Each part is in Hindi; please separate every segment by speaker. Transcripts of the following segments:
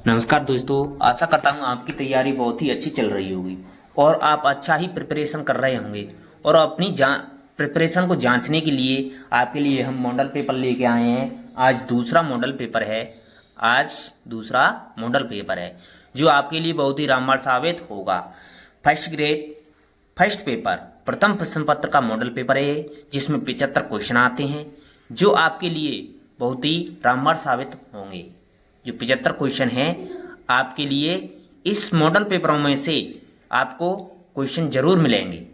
Speaker 1: नमस्कार दोस्तों, आशा करता हूँ आपकी तैयारी बहुत ही अच्छी चल रही होगी और आप अच्छा ही प्रिपरेशन कर रहे होंगे। और अपनी प्रिपरेशन को जांचने के लिए आपके लिए हम मॉडल पेपर लेके आए हैं। आज दूसरा मॉडल पेपर है जो आपके लिए बहुत ही रामबाण साबित होगा। फर्स्ट ग्रेड फर्स्ट पेपर प्रथम प्रश्न पत्र का मॉडल पेपर है जिसमें 75 क्वेश्चन आते हैं जो आपके लिए बहुत ही रामबाण साबित होंगे। जो 75 क्वेश्चन हैं आपके लिए इस मॉडल पेपरों में से आपको क्वेश्चन जरूर मिलेंगे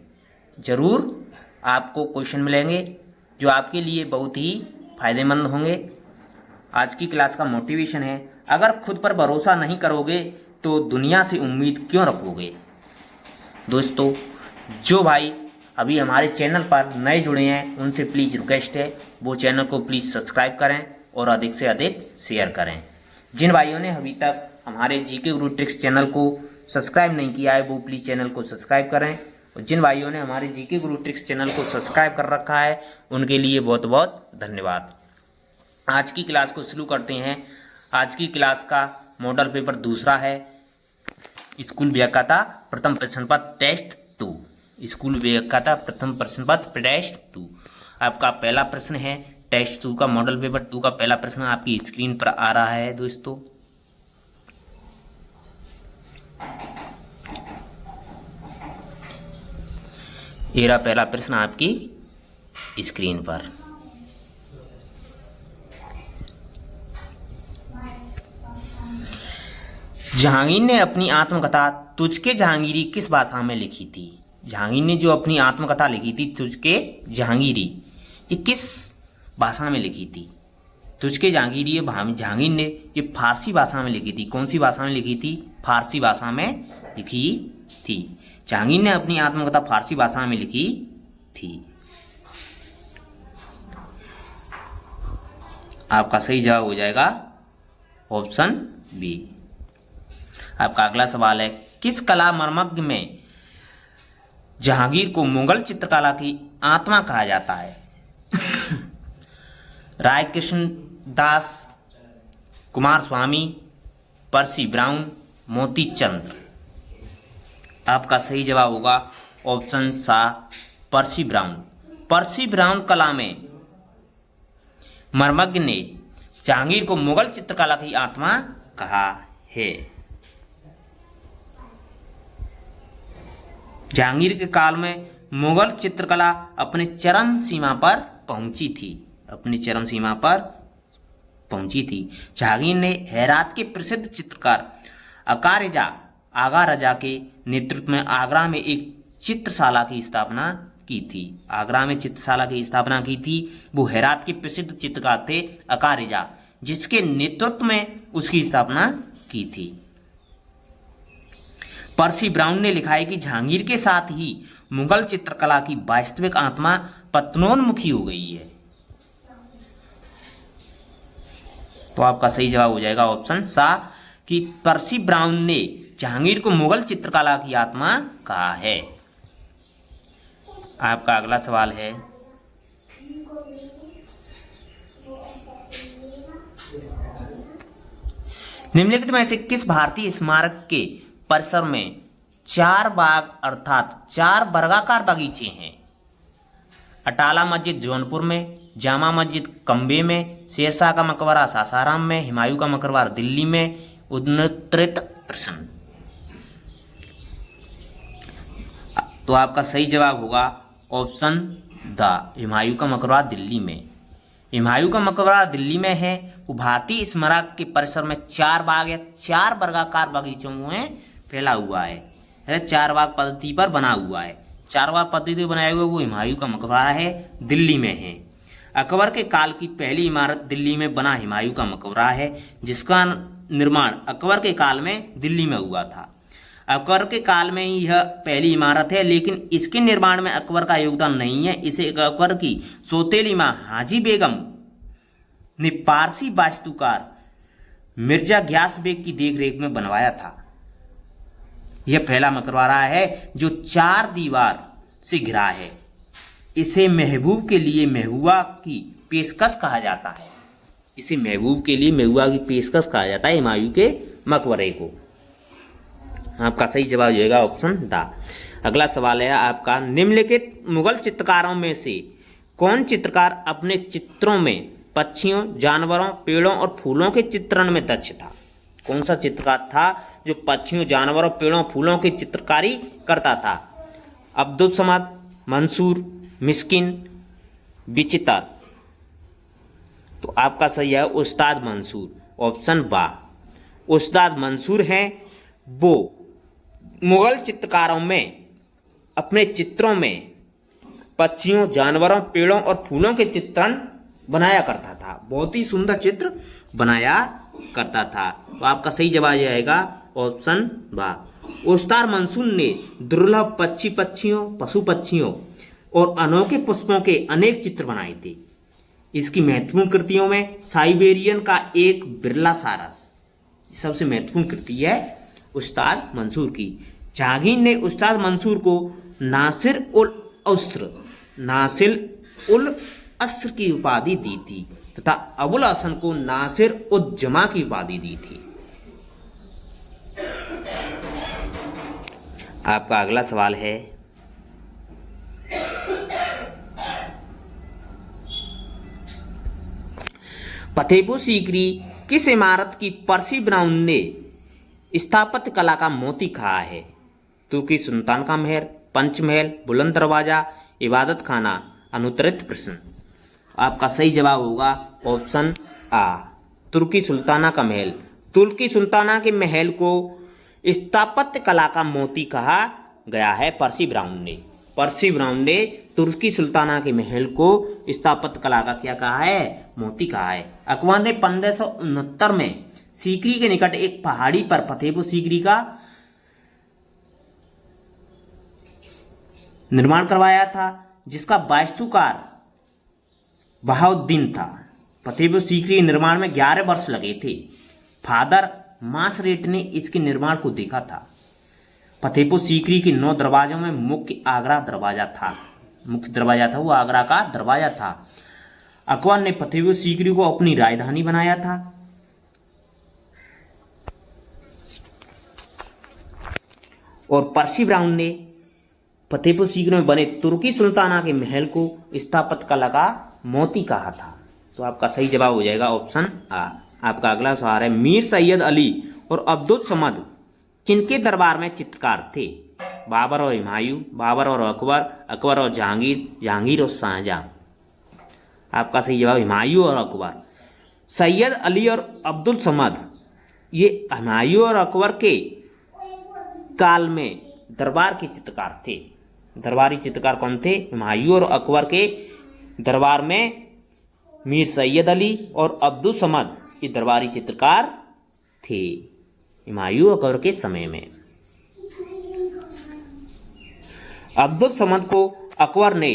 Speaker 1: जो आपके लिए बहुत ही फायदेमंद होंगे। आज की क्लास का मोटिवेशन है, अगर खुद पर भरोसा नहीं करोगे तो दुनिया से उम्मीद क्यों रखोगे। दोस्तों, जो भाई अभी हमारे चैनल पर नए जुड़े हैं उनसे प्लीज़ रिक्वेस्ट है वो चैनल को प्लीज़ सब्सक्राइब करें और अधिक से अधिक शेयर करें। जिन भाइयों ने अभी तक हमारे जीके गुरु ट्रिक्स चैनल को सब्सक्राइब नहीं किया है वो प्लीज़ चैनल को सब्सक्राइब करें, और जिन भाइयों ने हमारे जीके गुरु ट्रिक्स चैनल को सब्सक्राइब कर रखा है उनके लिए बहुत बहुत धन्यवाद। आज की क्लास को शुरू करते हैं। आज की क्लास का मॉडल पेपर दूसरा है स्कूल व्याख्याता प्रथम प्रश्न पत्र टेस्ट 2। स्कूल व्याख्याता प्रथम प्रश्न पत्र टेस्ट 2 आपका पहला प्रश्न है। टेस्ट 2 का मॉडल पेपर 2 का पहला प्रश्न आपकी स्क्रीन पर आ रहा है। दोस्तों, ये रहा पहला प्रश्न आपकी स्क्रीन पर। जहांगीर ने अपनी आत्मकथा तुझके जहांगीरी किस भाषा में लिखी थी। जहांगीर ने जो अपनी आत्मकथा लिखी थी तुझके जहांगीरी, ये किस भाषा में लिखी थी। तुझके जहांगीरी जहांगीर ने ये फारसी भाषा में लिखी थी। कौन सी भाषा में लिखी थी? फारसी भाषा में लिखी थी। जहांगीर ने अपनी आत्मकथा फारसी भाषा में लिखी थी। आपका सही जवाब हो जाएगा ऑप्शन बी। आपका अगला सवाल है, किस कला मर्मज्ञ में जहांगीर को मुगल चित्रकला की आत्मा कहा जाता है। राय कृष्ण दास, कुमार स्वामी, पर्सी ब्राउन, मोती चंद्र। आपका सही जवाब होगा ऑप्शन सा पर्सी ब्राउन। पर्सी ब्राउन कला में मर्मज्ञ ने जहांगीर को मुगल चित्रकला की आत्मा कहा है। जहांगीर के काल में मुगल चित्रकला अपने चरम सीमा पर पहुंची थी। जहांगीर ने हेरात के प्रसिद्ध चित्रकार आगा रजा के नेतृत्व में आगरा में एक चित्रशाला की स्थापना की थी। वो हेरात के प्रसिद्ध चित्रकार थे आगा रजा, जिसके नेतृत्व में उसकी स्थापना की थी। पर्सी ब्राउन ने लिखा है कि जहांगीर के साथ ही मुगल चित्रकला की वास्तविक आत्मा पतनोन्मुखी हो गई है। तो आपका सही जवाब हो जाएगा ऑप्शन सा कि पर्सी ब्राउन ने जहांगीर को मुगल चित्रकला की आत्मा कहा है। आपका अगला सवाल है, निम्नलिखित में से किस भारतीय स्मारक के परिसर में 4 बाग अर्थात 4 वर्गाकार बगीचे हैं। अटाला मस्जिद जौनपुर में, जामा मस्जिद कम्बे में, शेरशाह का मकबरा सासाराम में, हुमायूं का मकबरा दिल्ली में। उन्नत प्रश्न। तो आपका सही जवाब होगा ऑप्शन द हुमायूं का मकबरा दिल्ली में। हुमायूं का मकबरा दिल्ली में है। वो भारतीय स्मारक के परिसर में 4 बाग या 4 वर्गाकार बगीचों में फैला हुआ है। 4 बाग पद्धति पर बना हुआ है। 4 बाग पद्धति पर बनाया हुआ वो हुमायूं का मकबरा है, दिल्ली में है। अकबर के काल की पहली इमारत दिल्ली में बना हुमायूं का मकबरा है, जिसका निर्माण अकबर के काल में दिल्ली में हुआ था। अकबर के काल में ही यह पहली इमारत है, लेकिन इसके निर्माण में अकबर का योगदान नहीं है। इसे अकबर की सौतेली मां हाजी बेगम ने पारसी वास्तुकार मिर्जा ग्यास बेग की देखरेख में बनवाया था। यह पहला मकबरा है जो 4 दीवार से घिरा है। इसे महबूब के लिए महबूबा की पेशकश कहा जाता है। हुमायूं के मकबरे को। आपका सही जवाब हो जाएगा ऑप्शन द। अगला सवाल है आपका, निम्नलिखित मुगल चित्रकारों में से कौन चित्रकार अपने चित्रों में पक्षियों, जानवरों, पेड़ों और फूलों के चित्रण में दक्ष था? कौन सा चित्रकार था जो पक्षियों, जानवरों, पेड़ों, फूलों की चित्रकारी करता था? अब्दुल समद, मंसूर, मिस्किन, विचित्र। तो आपका सही है उस्ताद मंसूर, ऑप्शन बा। उस्ताद मंसूर हैं, वो मुगल चित्रकारों में अपने चित्रों में पक्षियों, जानवरों, पेड़ों और फूलों के चित्रण बनाया करता था। बहुत ही सुंदर चित्र बनाया करता था। तो आपका सही जवाब यह आएगा ऑप्शन बा। उस्ताद मंसूर ने दुर्लभ पक्षियों, पशु पक्षियों और अनोखे पुष्पों के अनेक चित्र बनाए थे। इसकी महत्वपूर्ण कृतियों में साइबेरियन का एक बिरला सारस सबसे महत्वपूर्ण कृति है उस्ताद मंसूर की। जहांगीर ने उस्ताद मंसूर को नासिर उल अस्र की उपाधि दी थी तथा अबुल हसन को नासिर उद जमा की उपाधि दी थी। आपका अगला सवाल है, फतेहपुर सीकरी किस इमारत की पर्सी ब्राउन ने स्थापत्य कला का मोती कहा है? तुर्की सुल्तान का महल, पंचमहल, बुलंद दरवाजा, इबादत खाना, अनुत्तरित प्रश्न। आपका सही जवाब होगा ऑप्शन आ, तुर्की सुल्ताना का महल। तुर्की सुल्ताना के महल को स्थापत्य कला का मोती कहा गया है पर्सी ब्राउन ने। पर्सी ब्राउन ने तुर्की सुल्ताना के महल को स्थापत्य कला का क्या कहा है? मोती कहा है। अकबर ने 1569 में सीकरी के निकट एक पहाड़ी पर फतेहपुर सीकरी का निर्माण करवाया था, जिसका वास्तुकार बहाउद्दीन था। फतेहपुर सीकरी के निर्माण में 11 वर्ष लगे थे। फादर मासरेट ने इसके निर्माण को देखा था। फतेहपुर सीकरी के 9 दरवाजों में मुख्य आगरा दरवाजा था। मुख्य दरवाजा था वो आगरा का दरवाजा था। अकबर ने फतेहपुर सीकरी को अपनी राजधानी बनाया था। और पर्सी ब्राउन ने फतेहपुर सीकरी में बने तुर्की सुल्ताना के महल को स्थापत्य कला का मोती कहा था। तो आपका सही जवाब हो जाएगा ऑप्शन आ। आपका अगला सवाल है, मीर सैयद अली और अब्दुल समद किनके दरबार में चित्रकार थे? बाबर और हुमायूं, बाबर और अकबर, अकबर और जहांगीर, जहांगीर और शाहजहां। आपका सही जवाब हुमायूं और अकबर। सैयद अली और अब्दुल समद ये हुमायूं और अकबर के काल में दरबार के चित्रकार थे। दरबारी चित्रकार कौन थे? हुमायूं और अकबर के दरबार में मीर सैयद अली और अब्दुल समद ये दरबारी चित्रकार थे हुमायूं अकबर के समय में। अब्दुल समद को अकबर ने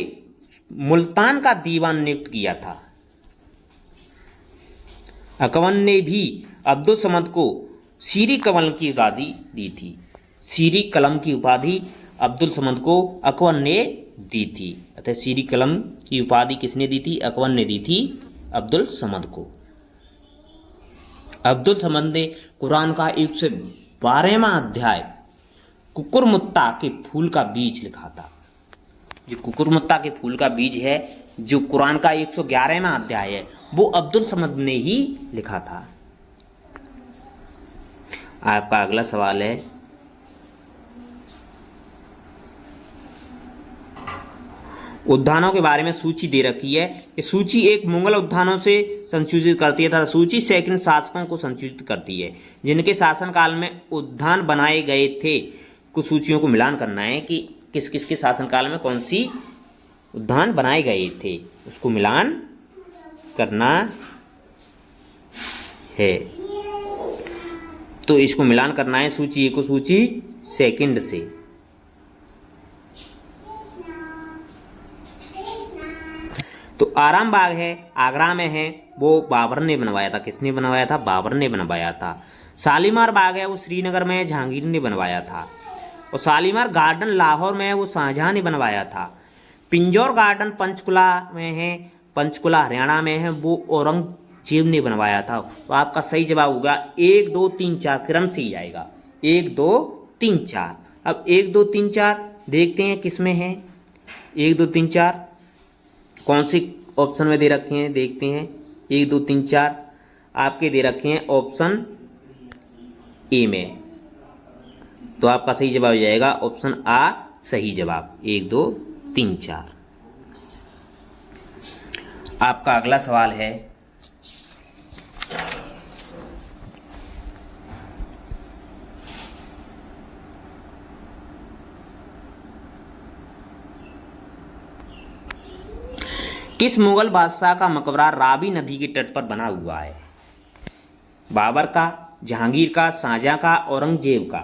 Speaker 1: मुल्तान का दीवान नियुक्त किया था। अकबर ने भी अब्दुल समद को सीरी कलम की उपाधि दी थी। सीरी कलम की उपाधि अब्दुल समद को अकबर ने दी थी। अतः सीरी कलम की उपाधि किसने दी थी? अकबर ने दी थी अब्दुल समद को। अब्दुल समद ने कुरान का 112वां अध्याय कुकुरमुत्ता के फूल का बीज लिखा था। जो कुकुरमुत्ता के फूल का बीज है, जो कुरान का 111वां अध्याय है, वो अब्दुल समद ने ही लिखा था। आपका अगला सवाल है, उद्यानों के बारे में सूची दे रखी है कि सूची एक मुगल उद्यानों से संसूचित करती है तथा सूची सेकंड शासकों को संसूचित करती है जिनके शासनकाल में उद्यान बनाए गए थे। कुछ सूचियों को मिलान करना है कि किस किस के शासनकाल में कौन सी उद्यान बनाए गए थे, उसको मिलान करना है। तो इसको मिलान करना है सूची एक को सूची सेकंड से। तो आराम बाग है, आगरा में है, वो बाबर ने बनवाया था। किसने बनवाया था? बाबर ने बनवाया था। शालीमार बाग है, वो श्रीनगर में है, जहांगीर ने बनवाया था। और शालीमार गार्डन लाहौर में है, वो शाहजहां ने बनवाया था। पिंजौर गार्डन पंचकुला में है, पंचकुला हरियाणा में है, वो औरंगजेब औरंगजेब ने बनवाया था। तो आपका सही जवाब होगा 1 2 3 4 क्रम से ही आएगा 1 2 3 4। अब 1 2 3 4 देखते हैं किसमें है। 1 2 3 4 कौन सी ऑप्शन में दे रखे हैं देखते हैं। 1 2 3 4 आपके दे रखे हैं ऑप्शन ए में। तो आपका सही जवाब हो जाएगा ऑप्शन आ सही जवाब 1 2 3 4। आपका अगला सवाल है किस मुगल बादशाह का मकबरा रावी नदी के तट पर बना हुआ है। बाबर का, जहांगीर का, शाहजहां का, औरंगजेब का।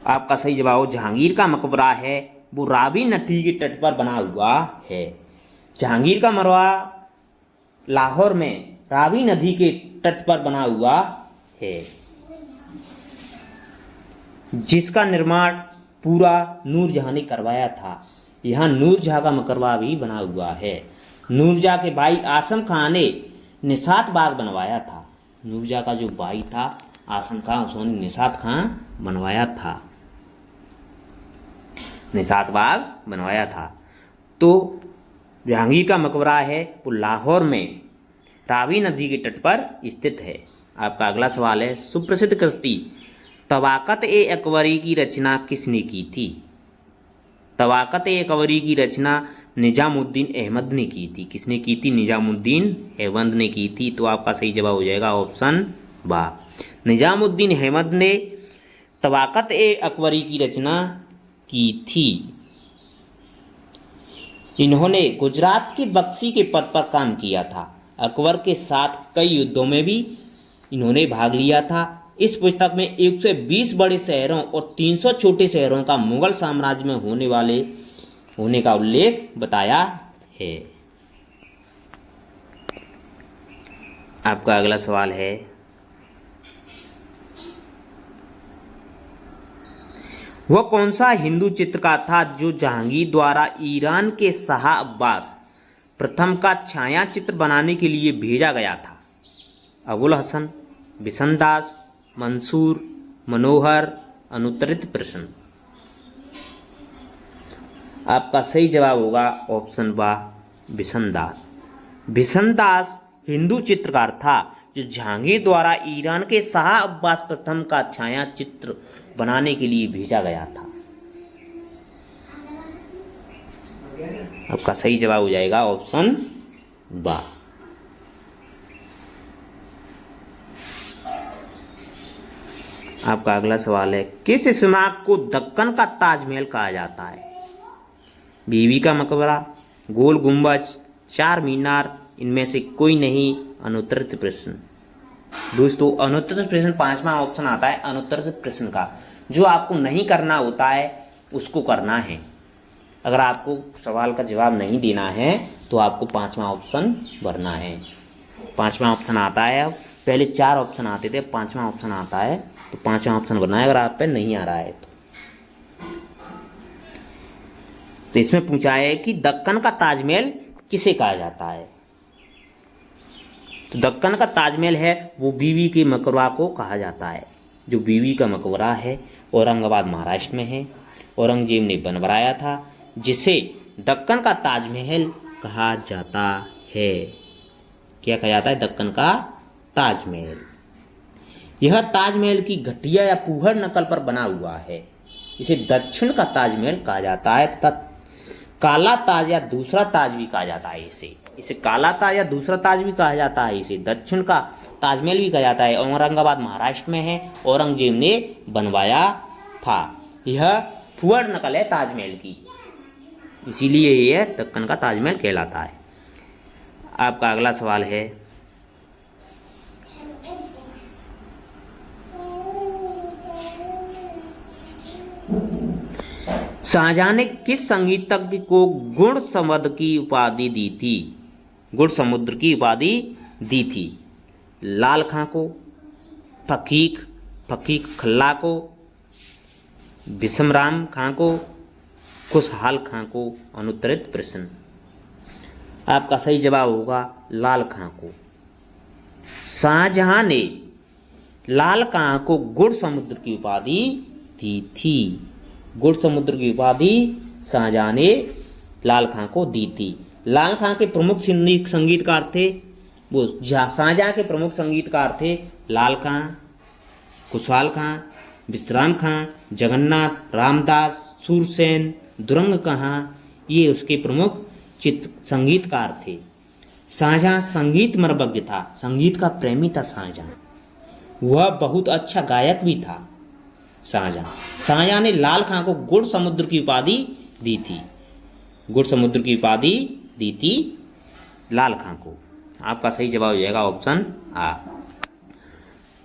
Speaker 1: आपका सही जवाब जहांगीर का मकबरा है वो रावी नदी के तट पर बना हुआ है। जहांगीर का मकबरा लाहौर में रावी नदी के तट पर बना हुआ है, जिसका निर्माण पूरा नूरजहां ने करवाया था। यहाँ नूरजहां का मकबरा भी बना हुआ है। नूरजहां के भाई आसम खां ने निसात बाग बनवाया था। नूरजहां का जो भाई था आसम खां, उसने निसात खां बनवाया था, निसात बाग बनवाया था। तो जहांगीर का मकबरा है वो लाहौर में रावी नदी के तट पर स्थित है। आपका अगला सवाल है सुप्रसिद्ध कृति तवाक़त ए अकबरी की रचना किसने की थी। तवाक़त ए अकबरी की रचना निजामुद्दीन अहमद ने की थी। किसने की थी? निजामुद्दीन अहमद ने की थी। तो आपका सही जवाब हो जाएगा ऑप्शन बा। निजामुद्दीन अहमद ने तवाक़त ए अकबरी की रचना की थी। इन्होंने गुजरात के बक्सी के पद पर काम किया था। अकबर के साथ कई युद्धों में भी इन्होंने भाग लिया था। इस पुस्तक में 120 बड़े शहरों और 300 छोटे शहरों का मुगल साम्राज्य में होने का उल्लेख बताया है। आपका अगला सवाल है वह कौन सा हिंदू चित्रकार था जो जहांगीर द्वारा ईरान के शाह अब्बास प्रथम का छाया चित्र बनाने के लिए भेजा गया था। अबुल हसन, बिशनदास, मंसूर, मनोहर, अनुत्तरित प्रश्न। आपका सही जवाब होगा ऑप्शन बा बिशनदास। बिशनदास हिंदू चित्रकार था जो जहांगीर द्वारा ईरान के शाह अब्बास प्रथम का छाया चित्र बनाने के लिए भेजा गया था। आपका सही जवाब हो जाएगा ऑप्शन बा। आपका अगला सवाल है किस स्मारक को दक्कन का ताजमहल कहा जाता है। बीवी का मकबरा, गोल गुंबज, चार मीनार, इनमें से कोई नहीं। अनुत्तरित प्रश्न। दोस्तों अनुत्तरित प्रश्न 5वां ऑप्शन आता है अनुत्तरित प्रश्न का। जो आपको नहीं करना होता है उसको करना है। अगर आपको सवाल का जवाब नहीं देना है तो आपको 5वां ऑप्शन भरना है। 5वां ऑप्शन आता है। अब पहले 4 ऑप्शन आते थे, 5वां ऑप्शन आता है तो 5वां ऑप्शन भरना है अगर आप पे नहीं आ रहा है तो इसमें पूछा है कि दक्कन का ताजमहल किसे कहा जाता है। तो दक्कन का ताजमहल है वो बीवी के मकबरा को कहा जाता है। जो बीवी का मकबरा है औरंगाबाद महाराष्ट्र में है। औरंगजेब ने बनवाया था जिसे दक्कन का ताजमहल कहा जाता है। क्या कहा जाता है? दक्कन का ताजमहल। यह ताजमहल की घटिया या फूहड़ नकल पर बना हुआ है। इसे दक्षिण का ताजमहल कहा जाता है तथा काला ताज या दूसरा ताज भी कहा जाता है। इसे काला ताज या दूसरा ताज भी कहा जाता है। इसे दक्षिण का ताजमहल भी कहा जाता है। औरंगाबाद महाराष्ट्र में है। औरंगजेब ने बनवाया था। यह फूहड़ नकल है ताजमहल की, इसीलिए यह दक्कन का ताजमहल कहलाता है। आपका अगला सवाल है शाहजहां ने किस संगीतज्ञ को गुण समुद्र की उपाधि दी थी? गुण समुद्र की उपाधि दी थी। लाल खां को, फकीक खल्ला को, बिशमराम खां को, खुशहाल खां को। अनुत्तरित प्रश्न। आपका सही जवाब होगा लाल खां को। शाहजहां ने लाल खां को गुड़ समुद्र की उपाधि दी थी। गुड़ समुद्र की उपाधि शाहजहां ने लाल खां को दी थी। लाल खां के प्रमुख संगीतकार थे, वो शाहजहां के प्रमुख संगीतकार थे लाल खां, खुशहाल खां, विश्राम खां, जगन्नाथ, रामदास, सूरसेन, दुरंग खां, ये उसके प्रमुख संगीतकार थे। शाहजहां संगीत मर्मज्ञ था, संगीत का प्रेमी था शाहजहां। वह बहुत अच्छा गायक भी था शाहजहां ने लाल खां को गुड़ समुद्र की उपाधि दी थी। गुड़ समुद्र की उपाधि दी थी लाल खां को। आपका सही जवाब हो जाएगा ऑप्शन आ।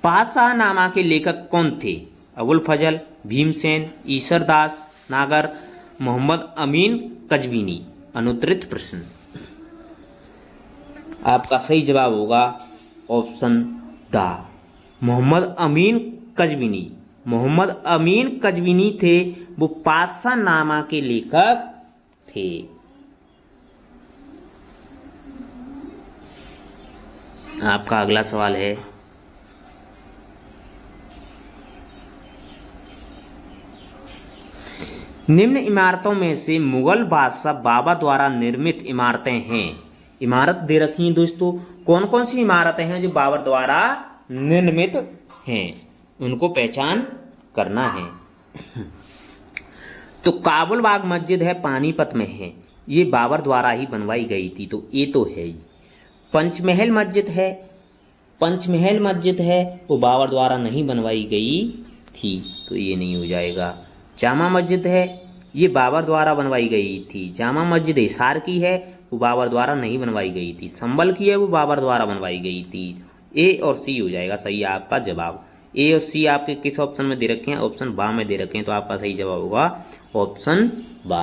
Speaker 1: पातशाहनामा के लेखक कौन थे? अबुल फजल, भीमसेन, ईश्वरदास नागर, मोहम्मद अमीन कजवीनी। अनुत्तरित प्रश्न। आपका सही जवाब होगा ऑप्शन द मोहम्मद अमीन कजवीनी। मोहम्मद अमीन कजवीनी थे, वो पातशाहनामा के लेखक थे। आपका अगला सवाल है, निम्न इमारतों में से मुगल बादशाह बाबर द्वारा निर्मित इमारतें हैं। इमारत दे रखी हैं दोस्तों, कौन कौन सी इमारतें हैं जो बाबर द्वारा निर्मित हैं, उनको पहचान करना है। तो काबुल बाग मस्जिद है, पानीपत में है, ये बाबर द्वारा ही बनवाई गई थी, तो ये तो है ही। पंचमहल मस्जिद है, पंचमहल मस्जिद है, वो बाबर द्वारा नहीं बनवाई गई थी, तो ये नहीं हो जाएगा। जामा मस्जिद है, ये बाबर द्वारा बनवाई गई थी। जामा मस्जिद हिसार की है, वो बाबर द्वारा नहीं बनवाई गई थी। संभल की है, वो बाबर द्वारा बनवाई गई थी। ए और सी हो जाएगा सही आपका जवाब। ए और सी आपके किस ऑप्शन में दे रखे हैं? ऑप्शन बा में दे रखे हैं, तो आपका सही जवाब होगा ऑप्शन बा।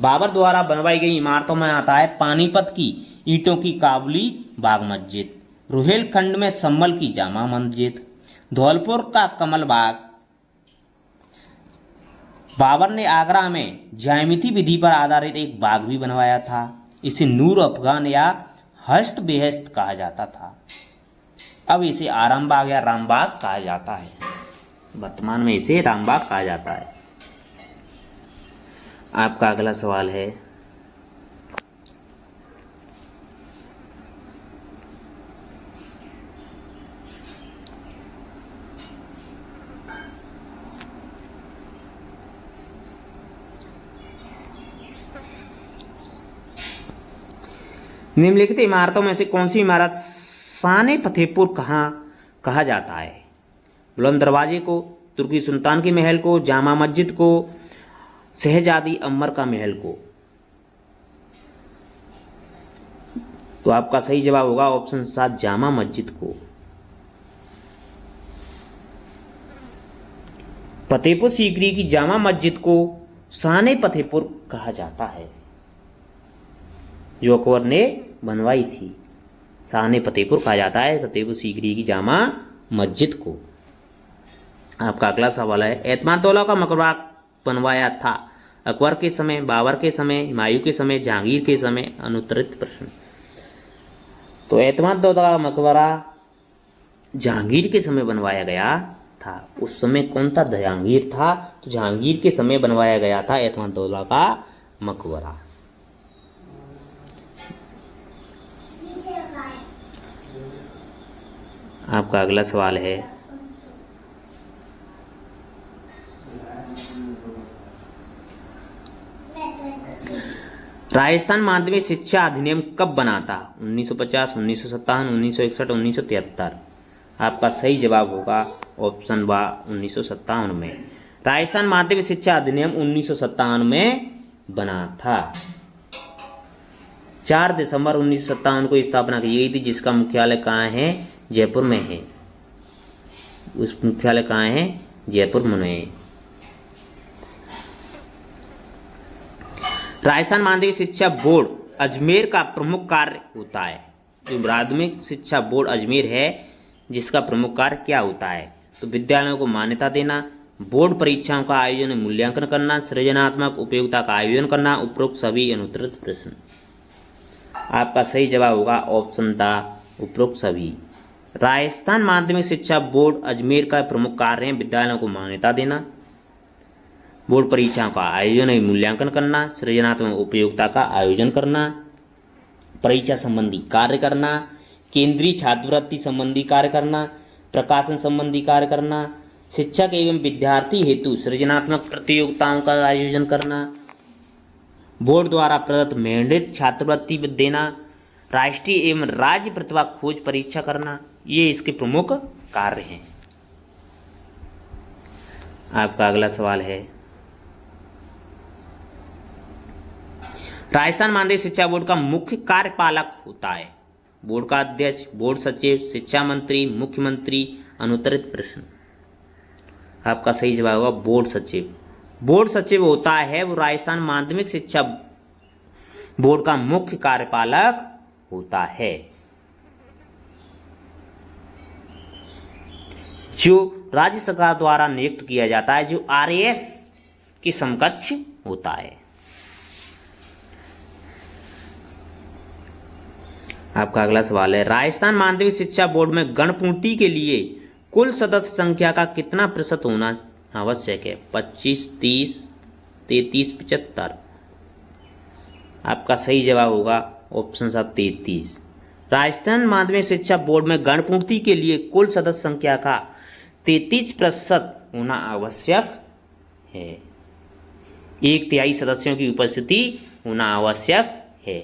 Speaker 1: बाबर द्वारा बनवाई गई इमारतों में आता है पानीपत की ईंटों की काबुली बाग मस्जिद, रुहेलखंड में संभल की जामा मस्जिद, धौलपुर का कमल बाग। बाबर ने आगरा में ज्यामिति विधि पर आधारित एक बाग भी बनवाया था। इसे नूर अफगान या हस्त बेहस्त कहा जाता था। अब इसे आरामबाग या रामबाग कहा जाता है। वर्तमान में इसे रामबाग कहा जाता है। आपका अगला सवाल है, निम्नलिखित इमारतों में से कौन सी इमारत शान फतेहपुर कहा जाता है? बुलंद दरवाजे को, तुर्की सुल्तान के महल को, जामा मस्जिद को, शहजादी अम्बर का महल को। तो आपका सही जवाब होगा ऑप्शन 7 जामा मस्जिद को। फतेहपुर सीकरी की जामा मस्जिद को शान फतेहपुर कहा जाता है, जो अकबर ने बनवाई थी। शान फतेहपुर कहा जाता है फतेहपुर सीकरी की जामा मस्जिद को। आपका अगला सवाल है, एतमादुल्ला का मकबरा बनवाया था अकबर के समय, बाबर के समय, हुमायूं के समय, जहांगीर के समय। अनुत्तरित प्रश्न। तो एतमादुल्ला का मकबरा जहांगीर के समय बनवाया गया था। उस समय कौन था? जहांगीर था, तो जहांगीर के समय बनवाया गया था एतमादुल्ला का मकबरा। आपका अगला सवाल है, राजस्थान माध्यमिक शिक्षा अधिनियम कब बना था? 1950, 1957, 1961, 1973। आपका सही जवाब होगा ऑप्शन बा 1957 में। राजस्थान माध्यमिक शिक्षा अधिनियम 1957 में बना था। 4 दिसंबर 1957 को स्थापना की गई थी, जिसका मुख्यालय कहाँ है? जयपुर में है। उस मुख्यालय कहाँ है? जयपुर में। राजस्थान माध्यमिक शिक्षा बोर्ड अजमेर का प्रमुख कार्य होता है। जो माध्यमिक शिक्षा बोर्ड अजमेर है, जिसका प्रमुख कार्य क्या होता है? तो विद्यालयों को मान्यता देना, बोर्ड परीक्षाओं का आयोजन मूल्यांकन करना, सृजनात्मक उपयोगिता का आयोजन करना। उपरोक्त सभी अनुत्तरित प्रश्न। आपका सही जवाब होगा ऑप्शन द उपरोक्त सभी। राजस्थान माध्यमिक शिक्षा बोर्ड अजमेर का प्रमुख कार्य है विद्यालयों को मान्यता देना, बोर्ड परीक्षाओं का आयोजन एवं मूल्यांकन करना, सृजनात्मक उपयोगिता का आयोजन करना, परीक्षा संबंधी कार्य करना, केंद्रीय छात्रवृत्ति संबंधी कार्य करना, प्रकाशन संबंधी कार्य करना, शिक्षक एवं विद्यार्थी हेतु सृजनात्मक प्रतियोगिताओं का आयोजन करना, बोर्ड द्वारा प्रदत्त मेरिट छात्रवृत्ति देना, राष्ट्रीय एवं राज्य प्रतिभा खोज परीक्षा करना, ये इसके प्रमुख कार्य हैं। आपका अगला सवाल है, राजस्थान माध्यमिक शिक्षा बोर्ड का मुख्य कार्यपालक होता है। बोर्ड का अध्यक्ष, बोर्ड सचिव, शिक्षा मंत्री, मुख्यमंत्री। अनुत्तरित प्रश्न। आपका सही जवाब होगा बोर्ड सचिव। बोर्ड सचिव होता है वो राजस्थान माध्यमिक शिक्षा बोर्ड का मुख्य कार्यपालक होता है, जो राज्य सरकार द्वारा नियुक्त किया जाता है, जो आरएएस के समकक्ष होता है। आपका अगला सवाल है, राजस्थान माध्यमिक शिक्षा बोर्ड में गणपूर्ति के लिए कुल सदस्य संख्या का कितना प्रतिशत होना आवश्यक है? 25, 30, 33, 75। आपका सही जवाब होगा ऑप्शन सा 33। राजस्थान माध्यमिक शिक्षा बोर्ड में गणपूर्ति के लिए कुल सदस्य संख्या का 33% होना आवश्यक है। 1/3 सदस्यों की उपस्थिति होना आवश्यक है।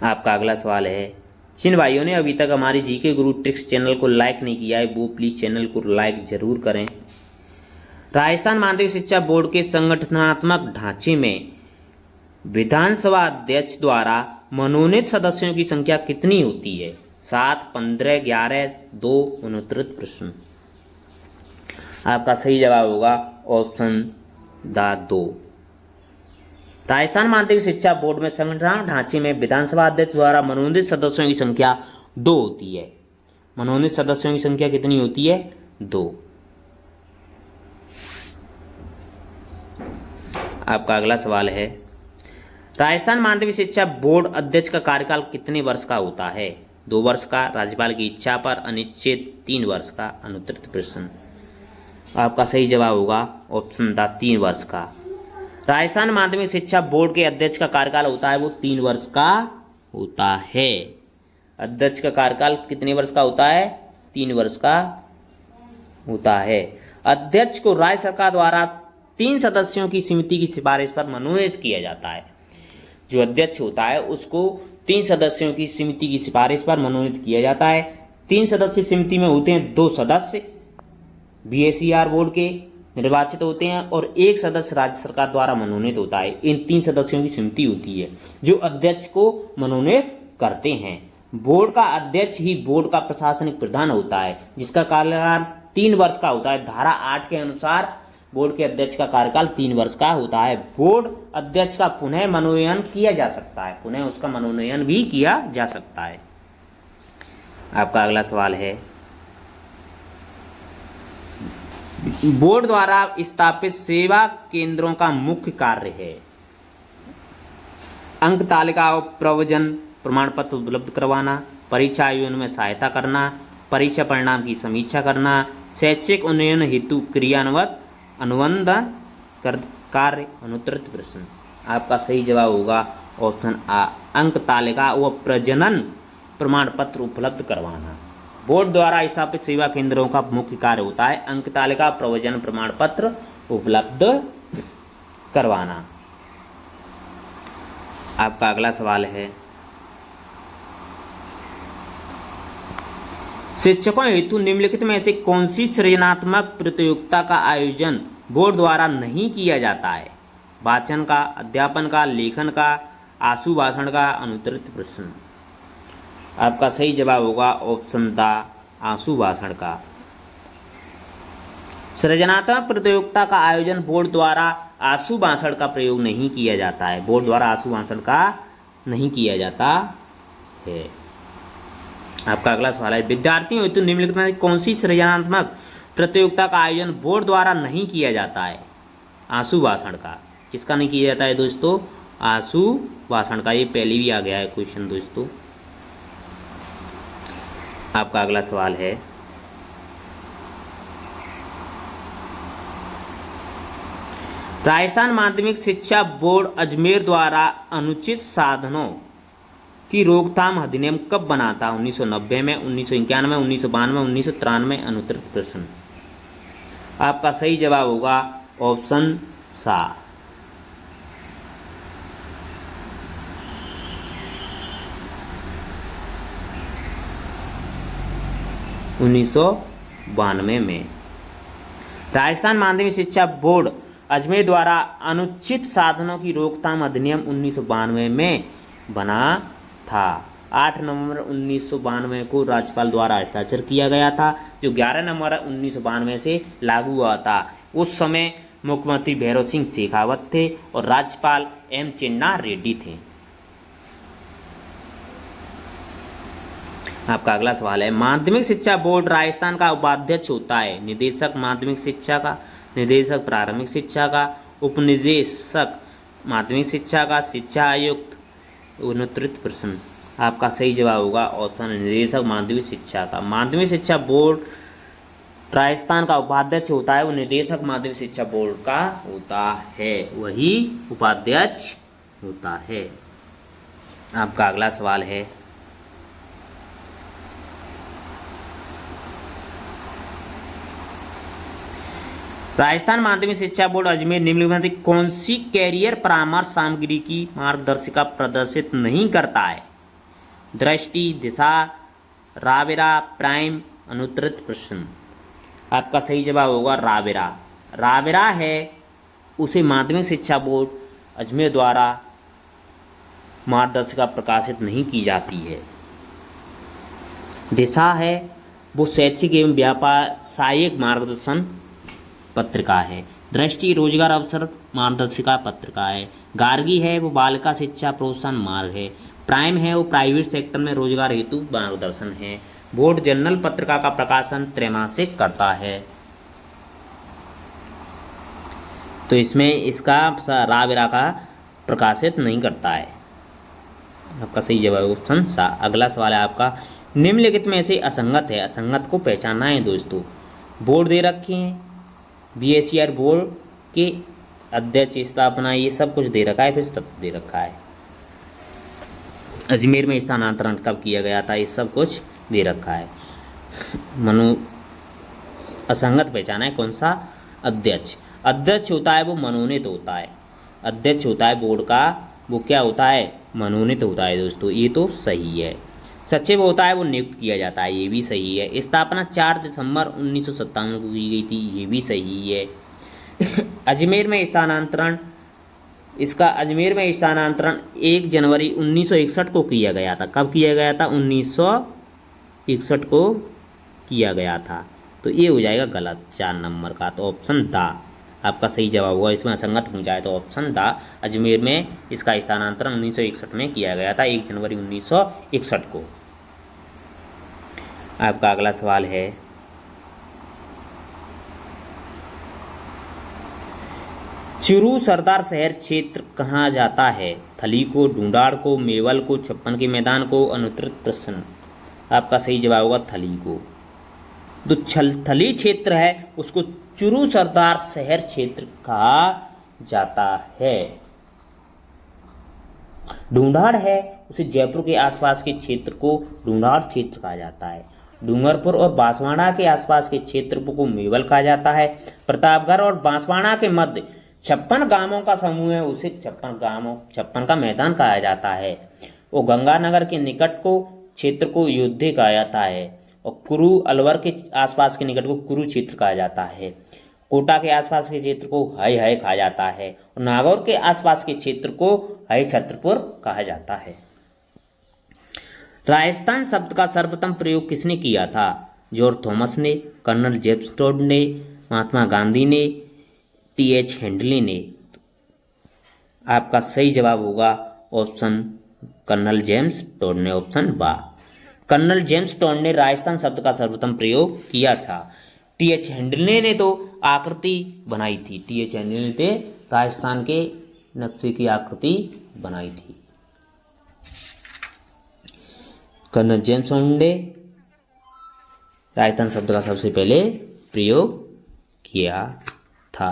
Speaker 1: आपका अगला सवाल है, जिन भाइयों ने अभी तक हमारी जीके गुरु ट्रिक्स चैनल को लाइक नहीं किया है वो प्लीज चैनल को लाइक जरूर करें। राजस्थान माध्यमिक शिक्षा बोर्ड के संगठनात्मक ढांचे में विधानसभा अध्यक्ष द्वारा मनोनीत सदस्यों की संख्या कितनी होती है? 7, 15, 11, 2। अनुत्तरित प्रश्न। आपका सही जवाब होगा ऑप्शन द 2। राजस्थान माध्यमिक शिक्षा बोर्ड में संगठनात्मक ढांचे में विधानसभा अध्यक्ष द्वारा मनोनीत सदस्यों की संख्या 2 होती है। मनोनीत सदस्यों की संख्या कितनी होती है? 2। आपका अगला सवाल है, राजस्थान माध्यमिक शिक्षा बोर्ड अध्यक्ष का कार्यकाल कितने वर्ष का होता है? 2 वर्ष का, राज्यपाल की इच्छा पर अनिश्चित, 3 वर्ष का। अनुत्तरित प्रश्न। आपका सही जवाब होगा ऑप्शन द 3 वर्ष का। राजस्थान माध्यमिक शिक्षा बोर्ड के अध्यक्ष का कार्यकाल होता है वो 3 वर्ष का होता है। अध्यक्ष का कार्यकाल कितने वर्ष का होता है? 3 वर्ष का होता है। अध्यक्ष को राज्य सरकार द्वारा 3 सदस्यों की समिति की सिफारिश पर मनोनीत किया जाता है। जो अध्यक्ष होता है उसको 3 सदस्यों की समिति की सिफारिश पर मनोनीत किया जाता है। 3 सदस्य समिति में होते हैं 2 सदस्य बीएसईआर बोर्ड के निर्वाचित होते हैं और 1 सदस्य राज्य सरकार द्वारा मनोनीत होता है। इन 3 सदस्यों की समिति होती है जो अध्यक्ष को मनोनीत करते हैं। बोर्ड का अध्यक्ष ही बोर्ड का प्रशासनिक प्रधान होता है, जिसका कार्यकाल 3 वर्ष का होता है। धारा 8 के अनुसार बोर्ड के अध्यक्ष का कार्यकाल 3 वर्ष का होता है। बोर्ड अध्यक्ष का पुनः मनोनयन किया जा सकता है, पुनः उसका मनोनयन भी किया जा सकता है। आपका अगला सवाल है, बोर्ड द्वारा स्थापित सेवा केंद्रों का मुख्य कार्य है? अंक तालिका और प्रवचन प्रमाण पत्र उपलब्ध करवाना, परीक्षा आयोजन में सहायता करना, परीक्षा परिणाम की समीक्षा करना, शैक्षिक उन्नयन हेतु क्रियान्वित अनुबंध कार्य। अनुत्तरित प्रश्न। आपका सही जवाब होगा ऑप्शन आ, अंक तालिका व प्रजनन प्रमाण पत्र उपलब्ध करवाना। बोर्ड द्वारा स्थापित सेवा केंद्रों का मुख्य कार्य होता है अंक तालिका, प्रवचन प्रमाण पत्र उपलब्ध करवाना। आपका अगला सवाल है, शिक्षकों हेतु निम्नलिखित में से कौन सी सृजनात्मक प्रतियोगिता का आयोजन बोर्ड द्वारा नहीं किया जाता है? वाचन का, अध्यापन का, लेखन का, आशु भाषण का। अनुत्तरित प्रश्न। आपका सही जवाब होगा ऑप्शन द आशु भाषण का। सृजनात्मक प्रतियोगिता का आयोजन बोर्ड द्वारा आशु भाषण का प्रयोग नहीं किया जाता है। बोर्ड द्वारा आशु भाषण का नहीं किया जाता है। आपका अगला सवाल है, विद्यार्थियों हेतु निम्नलिखित में कौन सी सृजनात्मक प्रतियोगिता का आयोजन बोर्ड द्वारा नहीं किया जाता है? आशु भाषण का। किसका नहीं किया जाता है दोस्तों? आशु भाषण का, ये पहले भी आ गया है क्वेश्चन दोस्तों। आपका अगला सवाल है, राजस्थान माध्यमिक शिक्षा बोर्ड अजमेर द्वारा अनुचित साधनों की रोकथाम अधिनियम कब बना था? 1990 में, 1991, 1992, 1993? अनुत्तरित प्रश्न। आपका सही जवाब होगा ऑप्शन सा, 1992 में। राजस्थान माध्यमिक शिक्षा बोर्ड अजमेर द्वारा अनुचित साधनों की रोकथाम अधिनियम 1992 में बना था। 8 नवंबर 1992 को राज्यपाल द्वारा हस्ताक्षर किया गया था, जो 11 नवंबर 1992 से लागू हुआ था। उस समय मुख्यमंत्री भैरव सिंह शेखावत थे और राज्यपाल एम चिन्ना रेड्डी थे। आपका अगला सवाल है, माध्यमिक शिक्षा बोर्ड राजस्थान का उपाध्यक्ष होता है? निदेशक माध्यमिक शिक्षा का, निदेशक प्रारंभिक शिक्षा का, उपनिदेशक माध्यमिक शिक्षा का, शिक्षा आयुक्त? अनुत्तरित प्रश्न। आपका सही जवाब होगा ऑप्शन निदेशक माध्यमिक शिक्षा का। माध्यमिक शिक्षा बोर्ड राजस्थान का उपाध्यक्ष होता है, वो निदेशक माध्यमिक शिक्षा बोर्ड का होता है, वही उपाध्यक्ष होता है। आपका अगला सवाल है, राजस्थान माध्यमिक शिक्षा बोर्ड अजमेर निम्नलिखित में कौन सी कैरियर परामर्श सामग्री की मार्गदर्शिका प्रदर्शित नहीं करता है? दृष्टि, दिशा, रावेरा, प्राइम? अनुत्तरित प्रश्न। आपका सही जवाब होगा रावेरा। रावेरा है उसे माध्यमिक शिक्षा बोर्ड अजमेर द्वारा मार्गदर्शिका प्रकाशित नहीं की जाती है। दिशा है वो शैक्षिक एवं व्यावसायिक मार्गदर्शन पत्रिका है। दृष्टि रोजगार अवसर मार्गदर्शिका पत्रिका है। गार्गी है वो बालिका शिक्षा प्रोत्साहन मार्ग है। प्राइम है वो प्राइवेट सेक्टर में रोजगार हेतु मार्गदर्शन है। बोर्ड जर्नल पत्रिका का प्रकाशन त्रैमासिक करता है। तो इसमें इसका रावेरा का प्रकाशित नहीं करता है। आपका सही जवाब ऑप्शन सा। अगला सवाल है आपका, निम्नलिखित में से असंगत है, असंगत को पहचानना है दोस्तों। बोर्ड दे रखे हैं, बीएसईआर बोर्ड के अध्यक्ष, स्थापना, ये सब कुछ दे रखा है, फिर तत्व दे रखा है। अजमेर में स्थानांतरण कब किया गया था, ये सब कुछ दे रखा है। असंगत पहचाना है कौन सा? अध्यक्ष। अध्यक्ष होता है वो मनोनीत होता है। अध्यक्ष होता है बोर्ड का, वो क्या होता है? मनोनीत होता है दोस्तों, ये तो सही है। सचिव होता है वो नियुक्त किया जाता है, ये भी सही है। स्थापना 4 दिसंबर 1957 को की गई थी, ये भी सही है। अजमेर में स्थानांतरण, इसका अजमेर में स्थानांतरण 1 जनवरी 1961 को किया गया था। कब किया गया था? 1961 को किया गया था। तो ये हो जाएगा गलत 4 नंबर का, तो ऑप्शन दा आपका सही जवाब हुआ। इसमें असंगत हो जाए तो ऑप्शन दा, अजमेर में इसका स्थानांतरण 1961 में किया गया था, 1 जनवरी 1961 को। आपका अगला सवाल है, चुरू सरदार शहर क्षेत्र कहाँ जाता है? थली को, ढूंढाड़ को, मेवल को, छप्पन के मैदान को? अनुत्तरित प्रश्न। आपका सही जवाब होगा थली को। जो थली क्षेत्र है उसको चुरू सरदार शहर क्षेत्र कहा जाता है। ढूंढाड़ है उसे जयपुर के आसपास के क्षेत्र को ढूंढाड़ क्षेत्र कहा जाता है। डूंगरपुर और बांसवाड़ा के आसपास के क्षेत्र को मेवल कहा जाता है। प्रतापगढ़ और बांसवाड़ा के मध्य 56 गांवों का समूह है, उसे 56 का मैदान कहा जाता है। वो गंगानगर के निकट को क्षेत्र को अयोध्या कहा जाता है और कुरु अलवर के आसपास के निकट को कुरु क्षेत्र कहा जाता है। कोटा के आसपास के क्षेत्र को हय कहा जाता है और नागौर के आसपास के क्षेत्र को हय छत्रपुर कहा जाता है। राजस्थान शब्द का सर्वप्रथम प्रयोग किसने किया था? जॉर्ज थॉमस ने, कर्नल जेम्स टोड ने, महात्मा गांधी ने, टी.एच. हेंडले ने? आपका सही जवाब होगा ऑप्शन कर्नल जेम्स टोड ने, ऑप्शन बा। कर्नल जेम्स टोड ने राजस्थान शब्द का सर्वप्रथम प्रयोग किया था। टी.एच. हेंडले ने तो आकृति बनाई थी। टी.एच. हेंडले ने राजस्थान के नक्शे की आकृति बनाई थी? कर्नल जेम्स ने राजस्थान शब्द का सबसे पहले प्रयोग किया था।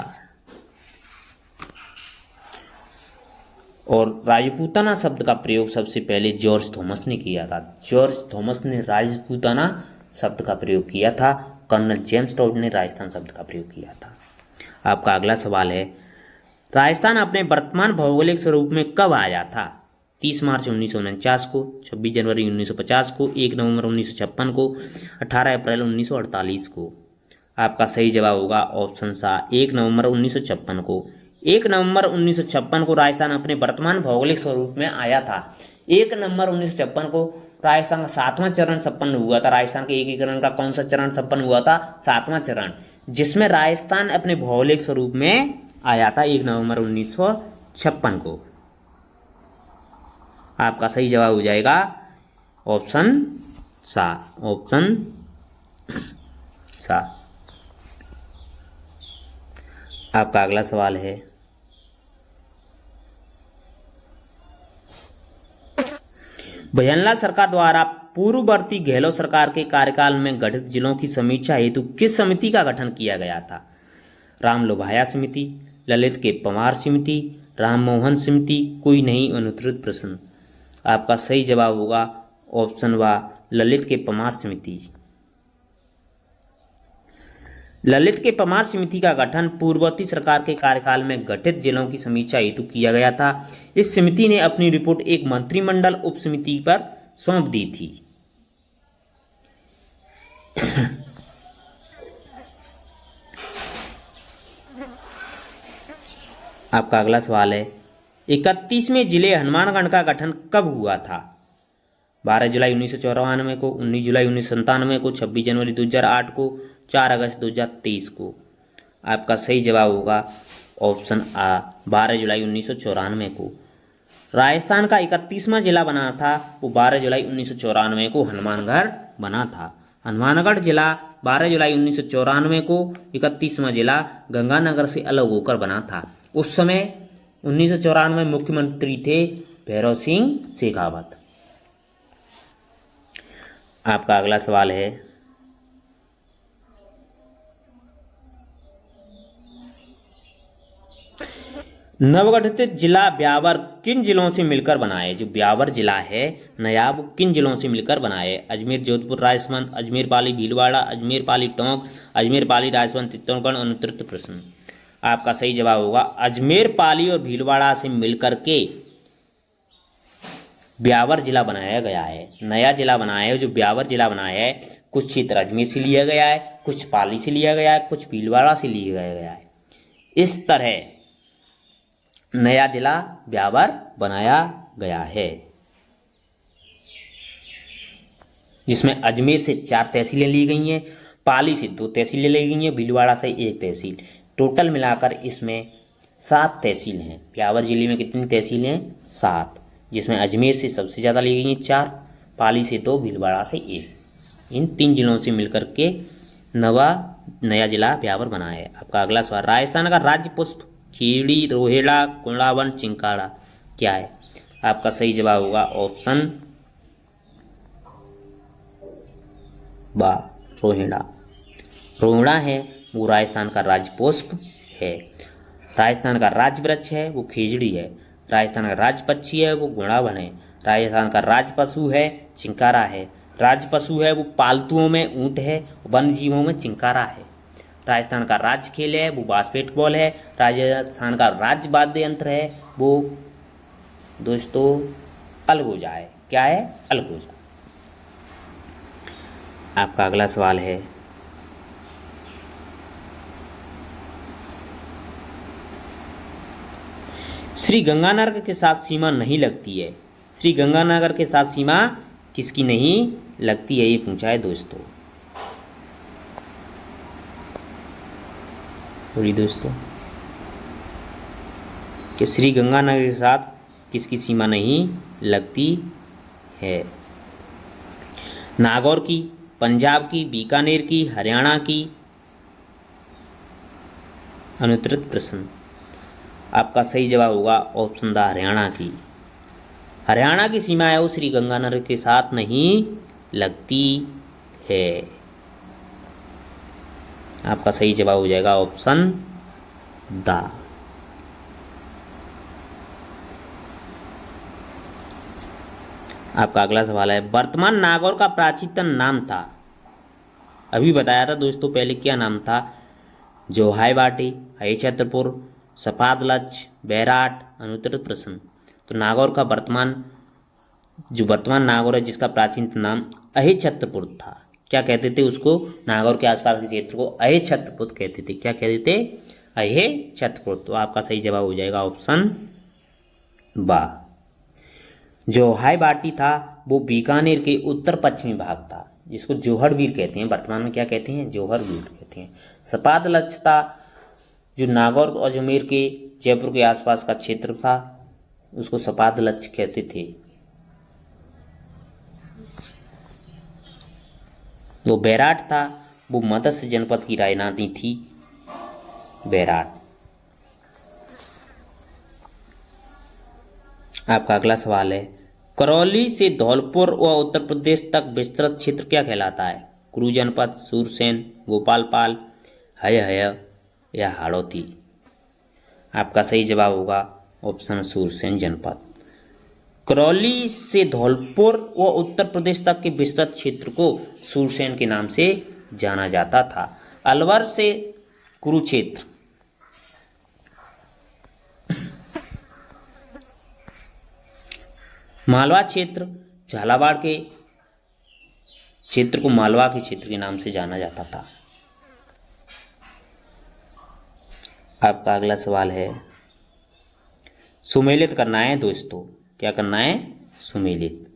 Speaker 1: और राजपूताना शब्द का प्रयोग सबसे पहले जॉर्ज थॉमस ने किया था। जॉर्ज थॉमस ने राजपूताना शब्द का प्रयोग किया था। कर्नल जेम्स टॉड ने राजस्थान शब्द का प्रयोग किया था। आपका अगला सवाल है, राजस्थान अपने वर्तमान भौगोलिक स्वरूप में कब आया था? 30 मार्च 1949 को, 26 जनवरी 1950 को, 1 नवंबर 1956 को, 18 अप्रैल 1948 को। आपका सही जवाब होगा ऑप्शन सा 1 नवंबर 1956 को। 1 नवंबर 1956 को राजस्थान अपने वर्तमान भौगोलिक स्वरूप में आया था। 1 नवंबर 1956 को राजस्थान का 7वां चरण संपन्न हुआ था। राजस्थान के एकीकरण का कौन सा चरण संपन्न हुआ था? 7वां चरण, जिसमें राजस्थान अपने भौगोलिक स्वरूप में आया था 1 नवंबर 1956 को। आपका सही जवाब हो जाएगा ऑप्शन सा, ऑप्शन सा। आपका अगला सवाल है, भजनलाल सरकार द्वारा पूर्ववर्ती गहलोत सरकार के कार्यकाल में गठित जिलों की समीक्षा हेतु किस समिति का गठन किया गया था? राम लोभाया समिति, ललित के पंवार समिति, राम मोहन समिति, कोई नहीं अनुत्तरित प्रश्न। आपका सही जवाब होगा ऑप्शन वा ललित के पंवार समिति। ललित के पंवार समिति का गठन पूर्ववर्ती सरकार के कार्यकाल में गठित जिलों की समीक्षा हेतु किया गया था। इस समिति ने अपनी रिपोर्ट एक मंत्रिमंडल उप समिति पर सौंप दी थी। आपका अगला सवाल है, 31वें जिले हनुमानगढ़ का गठन कब हुआ था? 12 जुलाई 1994 को, 19 जुलाई 1997 को, 26 जनवरी 2008 को, 4 अगस्त 2023 को। आपका सही जवाब होगा ऑप्शन आ 12 जुलाई 1994 को। राजस्थान का 31वां जिला बना था वो 12 जुलाई 1994 को हनुमानगढ़ बना था। हनुमानगढ़ जिला 12 जुलाई 1994 को 31वां जिला गंगानगर से अलग होकर बना था। उस समय 1994 में मुख्यमंत्री थे भैरव सिंह शेखावत। आपका अगला सवाल है, नवगठित जिला ब्यावर किन जिलों से मिलकर बना है? जो ब्यावर जिला है नया, वो किन जिलों से मिलकर बना है? अजमेर, जोधपुर, राजसमंद, अजमेर पाली भीलवाड़ा, अजमेर पाली टोंक, अजमेर पाली राजसमंद, चित्तौड़गढ़। अनुत्तरित प्रश्न। आपका सही जवाब होगा अजमेर पाली और भीलवाड़ा से मिलकर के ब्यावर जिला बनाया गया है। नया जिला बनाया है, जो ब्यावर जिला बनाया है, कुछ क्षेत्र अजमेर से लिया गया है, कुछ पाली से लिया गया है, कुछ भीलवाड़ा से लिया गया है। इस तरह नया जिला ब्यावर बनाया गया है, जिसमें अजमेर से 4 तहसीलें ली गई हैं, पाली से 2 तहसीलें ली गई हैं, भीलवाड़ा से 1 तहसील। टोटल मिलाकर इसमें 7 तहसील हैं। ब्यावर जिले में कितनी तहसीलें हैं? 7, जिसमें अजमेर से सबसे ज़्यादा ली गई हैं 4, पाली से 2, भीलवाड़ा से 1। इन 3 जिलों से मिलकर के नया जिला ब्यावर बना है। आपका अगला सवाल, राजस्थान का राज्य पुष्प खीड़ी, रोहेड़ा, कुंडावन, चिंकाड़ा क्या है? आपका सही जवाब होगा ऑप्शन बा रोहिड़ा। रोहिड़ा है वो राजस्थान का राज्य पुष्प है। राजस्थान का राज्य वृक्ष है वो खीजड़ी है। राजस्थान का राज्य पक्षी है वो गुणावन है। राजस्थान का राज्य पशु है चिंकारा है। राज्य पशु है वो पालतुओं में ऊँट है, वन्य जीवों में चिंकारा है। राजस्थान का राज्य खेल है वो बास्केटबॉल है। राजस्थान का राज्य वाद्य यंत्र है वो दोस्तों अलगोजा है। क्या है? अलगोजा। आपका अगला सवाल है, श्री गंगानगर के साथ सीमा नहीं लगती है। श्री गंगानगर के साथ सीमा किसकी नहीं लगती है, ये पूछा है दोस्तों। दोस्तों कि श्री गंगानगर के साथ किसकी सीमा नहीं लगती है? नागौर की, पंजाब की, बीकानेर की, हरियाणा की। अनुत्तरित प्रश्न। आपका सही जवाब होगा ऑप्शन द हरियाणा की। हरियाणा की सीमा है वो श्री गंगानगर के साथ नहीं लगती है। आपका सही जवाब हो जाएगा ऑप्शन द। आपका अगला सवाल है, वर्तमान नागौर का प्राचीनतम नाम था। अभी बताया था दोस्तों पहले क्या नाम था, जोहाईबाटी, अहिछत्रपुर, सफादलक्ष, बैराट, अनुत्तरित प्रश्न। तो नागौर का वर्तमान नागौर है जिसका प्राचीनतम नाम अहिछत्रपुर था। क्या कहते थे उसको, नागौर के आसपास के क्षेत्र को अहिछत्रपुर कहते थे। क्या कहते थे, अहिछत्रपुर। तो आपका सही जवाब हो जाएगा ऑप्शन बा। जोहाईबाटी था वो बीकानेर के उत्तर पश्चिमी भाग था, जिसको जोहड़वीर कहते हैं, वर्तमान में क्या कहते हैं, जोहड़वीर कहते हैं। सपादलक्ष था जो नागौर और अजमेर के जयपुर के आसपास का क्षेत्र था, उसको सपादलक्ष कहते थे। वो बैराट था वो मत्स्य जनपद की राजधानी थी बैराट। आपका अगला सवाल है, करौली से धौलपुर व उत्तर प्रदेश तक विस्तृत क्षेत्र क्या कहलाता है, कुरु जनपद, सूरसेन, गोपालपाल, हय या हाड़ौती। आपका सही जवाब होगा ऑप्शन सूरसेन जनपद। करौली से धौलपुर व उत्तर प्रदेश तक के विस्तृत क्षेत्र को सूरसेन के नाम से जाना जाता था। अलवर से कुरुक्षेत्र, मालवा क्षेत्र, झालावाड़ के क्षेत्र को मालवा के क्षेत्र के नाम से जाना जाता था। आपका अगला सवाल है, सुमेलित करना है दोस्तों। क्या करना है, सुमेलित।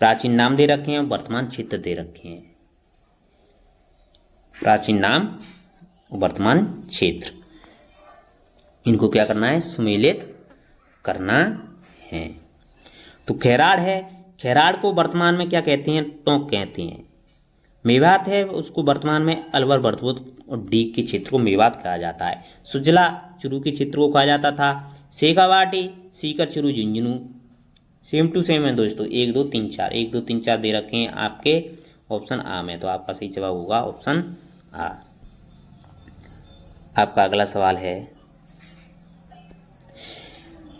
Speaker 1: प्राचीन नाम दे रखे हैं, वर्तमान क्षेत्र दे रखे हैं। प्राचीन नाम, वर्तमान क्षेत्र, इनको क्या करना है, सुमेलित करना है। तो खैराड़ है, खैराड़ को वर्तमान में क्या कहते हैं, टोंक कहते हैं। मेवात है उसको वर्तमान में अलवर, भरतपुर और डीग के क्षेत्र को मेवात कहा जाता है। सुजला चुरू के क्षेत्र को कहा जाता था। Shekhawati, Sikar, Churu, Jhunjhunu, same to same है दोस्तों। 1 2 3 4 1 2 3 4 दे रखे हैं आपके ऑप्शन आ में, तो आपका सही जवाब होगा ऑप्शन आ। आपका अगला सवाल है,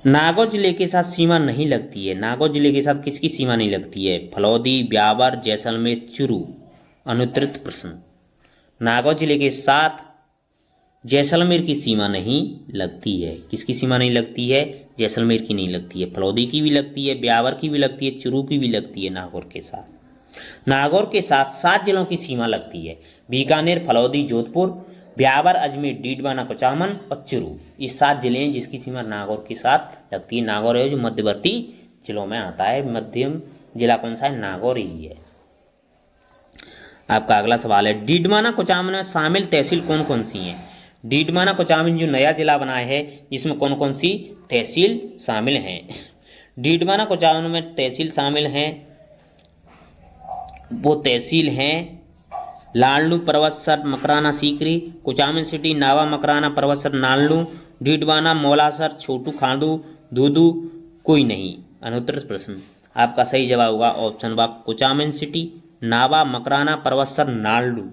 Speaker 1: नागौर जिले के साथ सीमा नहीं लगती है। नागौर जिले के साथ किसकी सीमा नहीं लगती है, फलौदी, ब्यावर, जैसलमेर, चुरू। अनुत्तरित प्रश्न। नागौर जिले के साथ जैसलमेर की सीमा नहीं लगती है। किसकी सीमा नहीं लगती है, जैसलमेर की नहीं लगती है। फलौदी की भी लगती है, ब्यावर की भी लगती है, चुरू की भी लगती है। नागौर के साथ, नागौर के साथ 7 जिलों की सीमा लगती है, बीकानेर, फलौदी, जोधपुर, ब्यावर, अजमेर, डीडवाना, कुचामन और चुरू। ये 7 जिले हैं जिसकी सीमा नागौर के साथ लगती है। नागौर है जो मध्यवर्ती जिलों में आता है। मध्यम जिला कौन सा है, नागौर ही है। आपका अगला सवाल है, डीडवाना कुचामन में शामिल तहसील कौन कौन सी हैं। डीडवाना कुचामन जो नया जिला बना है जिसमें कौन कौन सी तहसील शामिल हैं। डीडवाना कुचामन में तहसील शामिल हैं, वो तहसील हैं लालनू, परवतसर, मकराना, सीकरी, कुचामन सिटी, नावा, मकराना, परवतसर, नालनू, डीडवाना, मौलासर, छोटू खांडू, दूदू, कोई नहीं। अनुत्तरित प्रश्न। आपका सही जवाब होगा ऑप्शन बा, कुचामन सिटी, नावा, मकराना, परवतसर, नालनू।